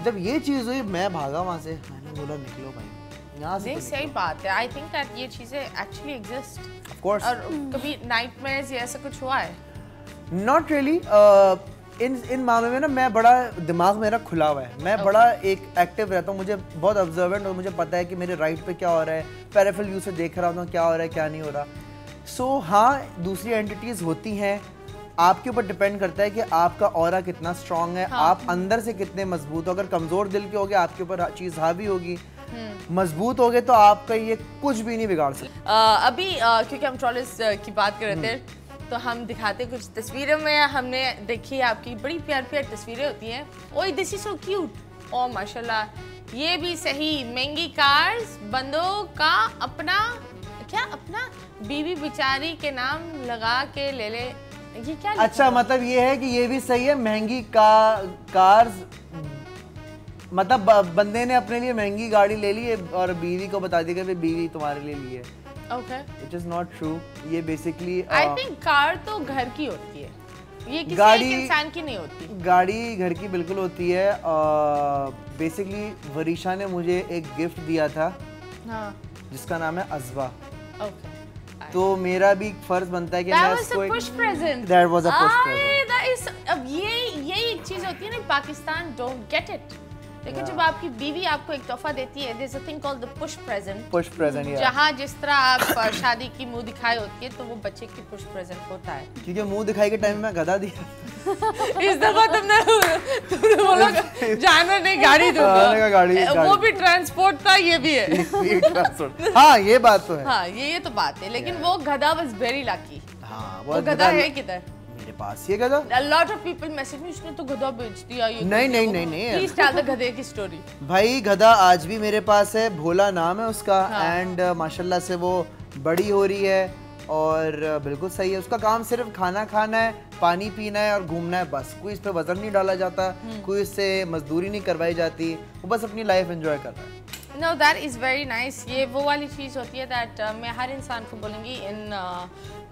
जब ये चीज़ हुई मैं भागा वहाँ से, मैंने बोला निकलो भाई यहाँ से। सही बात है। आई थिंक दैट ये चीज़ें एक्चुअली एग्जिस्ट। Of course. और कभी नाइटमेयर्स या ऐसा कुछ हुआ है? Not really. इन मामले में ना मैं बड़ा, दिमाग मेरा खुला हुआ है, मैं बड़ा एक एक्टिव रहता हूँ, मुझे बहुत ऑब्जर्वेंट, और मुझे पता है कि मेरे राइट पे क्या हो रहा है, पेरिफेरल व्यू से देख रहा हूँ क्या हो रहा है क्या नहीं हो रहा। सो हाँ, दूसरी एंटिटीज होती हैं, आपके ऊपर डिपेंड करता है कि आपका ऑरा कितना स्ट्रांग है। हाँ। आप अंदर से कितने मजबूत हो। अगर कमजोर दिल के होगे आपके ऊपर चीज हावी होगी, मजबूत हो गए तो आपका ये कुछ भी नहीं बिगाड़ सकता। अभी क्योंकि हम ट्रॉलिस की बात कर रहे थे तो हम दिखाते कुछ तस्वीरों में, हमने देखी आपकी बड़ी प्यारी प्यारी तस्वीरें होती हैं। ओए दिस इज सो क्यूट। ओ माशाल्लाह, ये भी सही। महंगी कार्स, बंदों का अपना अपना बीवी बेचारी के नाम लगा के ले ले, ये क्या? अच्छा, मतलब ये है कि ये भी सही है, महंगी कार्स, मतलब बंदे ने अपने लिए महंगी गाड़ी ले ली है और बीवी को बता दिया कि बीवी तुम्हारे लिए ली है। Okay, it is not true. ये बेसिकली आई थिंक कार तो घर की होती है, ये किसी गाड़ी एक इंसान की नहीं होती। गाड़ी घर की बिल्कुल होती है। बेसिकली वरीशा ने मुझे एक गिफ्ट दिया था। हाँ। जिसका नाम है अज़वा। ओके, तो मेरा भी फर्ज बनता है कि मैं उसको एक push present. That was a push present। अब ये एक चीज होती है ना, पाकिस्तान डोंट गेट इट। लेकिन जब आपकी बीवी आपको एक तोहफा देती है, there's a thing called the push present। push present, yeah। जहाँ जिस तरह आप शादी की मुंह दिखाई होती है तो वो बच्चे की push present होता है। क्योंकि मुंह दिखाई के टाइम में गधा दिया। इस दफा तुमने बोला जानवर नहीं गाड़ी दूंगा। गाड़ी वो भी ट्रांसपोर्ट था, ये भी है। हाँ, ये बात तो है। हाँ, ये तो बात है। लेकिन वो गधा वाज वेरी लकी। हाँ, वो गधा है किधर? मेरे पास ये गधा। A lot of people message me, उसने तो गधा बेच दिया। ये नहीं। Please tell the गधे की स्टोरी। भाई गधा आज भी मेरे पास है, भोला नाम है उसका। एंड माशाल्लाह से वो बड़ी हो रही है और बिल्कुल सही है। उसका काम सिर्फ खाना खाना है, पानी पीना है और घूमना है, बस। कोई इस पे वजन नहीं डाला जाता, कोई इससे मजदूरी नहीं करवाई जाती, वो बस अपनी लाइफ एंजॉय कर रहा है। No, that is very nice। ये वो वाली चीज़ होती है that मैं हर इंसान को बोलूँगी, इन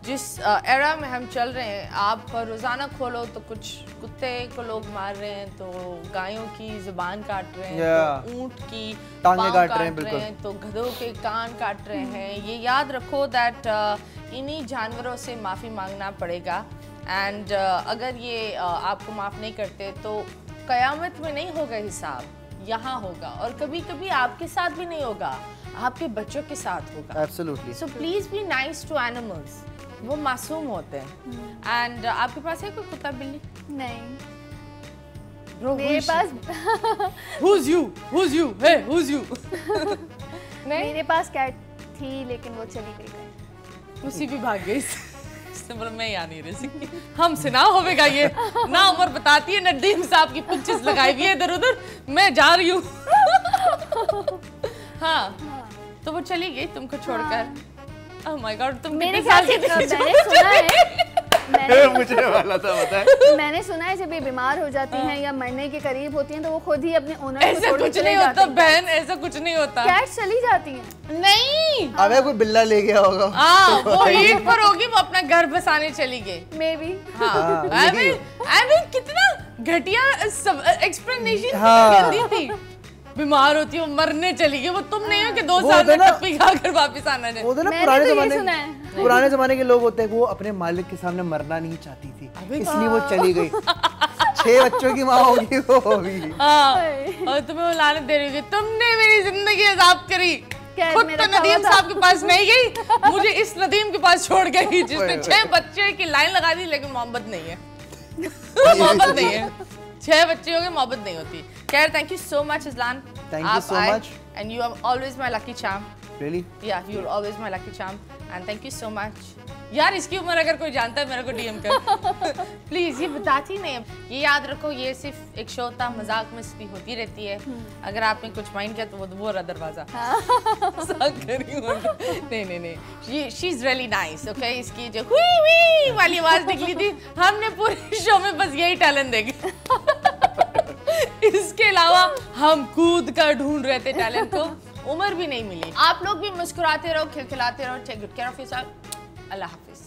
जिस एरा में हम चल रहे हैं, आप रोज़ाना खोलो तो कुछ कुत्ते को लोग मार रहे हैं, तो गायों की ज़ुबान काट रहे हैं, तो ऊँट की टांगे काट रहे हैं, तो गधों के कान काट रहे हैं। ये याद रखो दैट इन्हीं जानवरों से माफ़ी मांगना पड़ेगा। एंड अगर ये आपको माफ़ नहीं करते तो क़यामत में नहीं होगा हिसाब, यहाँ होगा। और कभी कभी आपके साथ भी नहीं होगा, आपके बच्चों के साथ होगा। Absolutely। So please be nice to animals। वो मासूम होते हैं। एंड आपके पास है कोई कुत्ता बिल्ली? नहीं। मेरे पास Who's you? Who's you? Hey, who's you? मेरे पास कैट थी लेकिन वो चली गई। उसी भी भाग गई। इसने बोला मैं यहाँ नहीं रह सकती, हमसे ना होगा ये। ना उम्र बताती है, नदीम साहब की पिक्चर्स लगाई हुई है इधर उधर, मैं जा रही हूँ। हाँ, तो वो चली गई तुमको छोड़कर। Oh my God, तुम मेरे ख्याल से मैंने सुना है, मुझे वाला था पता है। मैंने सुना है जब ये बीमार हो जाती हैं या मरने के करीब होती हैं तो वो खुद ही अपने ओनर ऐसा कुछ नहीं होता बहन, ऐसा कुछ नहीं होता। कैट चली जाती हैं। नहीं, अबे कोई बिल्ला ले गया होगा। हाँ, वो ईद पर होगी, वो अपना घर बसाने चली गई। May be. हाँ, I mean कितना घटिया एक्सप्लेनेशन दी थी। बीमार होती हो, मरने चली गई, वो तुम नहीं हो कि 2 साल में टप्पी खाकर वापस आना है। वो तो ना पुराने जमाने पुराने जमाने के लोग होते हैं वो अपने मालिक के सामने मरना नहीं चाहती थी, इसलिए वो चली गई। 6 बच्चों की माँ होगी वो होगी। और तुम्हें वो लानत दे रही होगी, तुमने मेरी जिंदगी अजाब करी। खुद तो नदीम साहब के पास नहीं गई, मुझे इस नदीम के पास छोड़ गई जिसने 6 बच्चे की लाइन लगा दी, लेकिन मोहब्बत नहीं है। मोहब्बत नहीं है, 6 बच्चे हो गए, मोहब्बत नहीं होती। खैर, thank you so much Izlan, thank you so much, and you are always my lucky charm. Really? Yeah you are always my lucky charm and thank you so much. यार इसकी उम्र अगर कोई जानता है मेरे को डीएम कर प्लीज। ये बताती नहीं, ये याद रखो, ये सिर्फ एक शो था, मजाक मस्ती होती रहती है। अगर आपने कुछ माइंड किया तो वो रहा दरवाजा। नहीं, she is really nice, okay. इसकी जो हुई हुई वाली आवाज निकली थी, हमने पूरे शो में बस यही टैलेंट देखे। इसके अलावा हम कूद कर ढूंढ रहे थे टैलेंट को, उम्र भी नहीं मिली। आप लोग भी मुस्कुराते रहो, खिलखिलाते रहो। Take good care of yourself. अल्लाह हाफिज।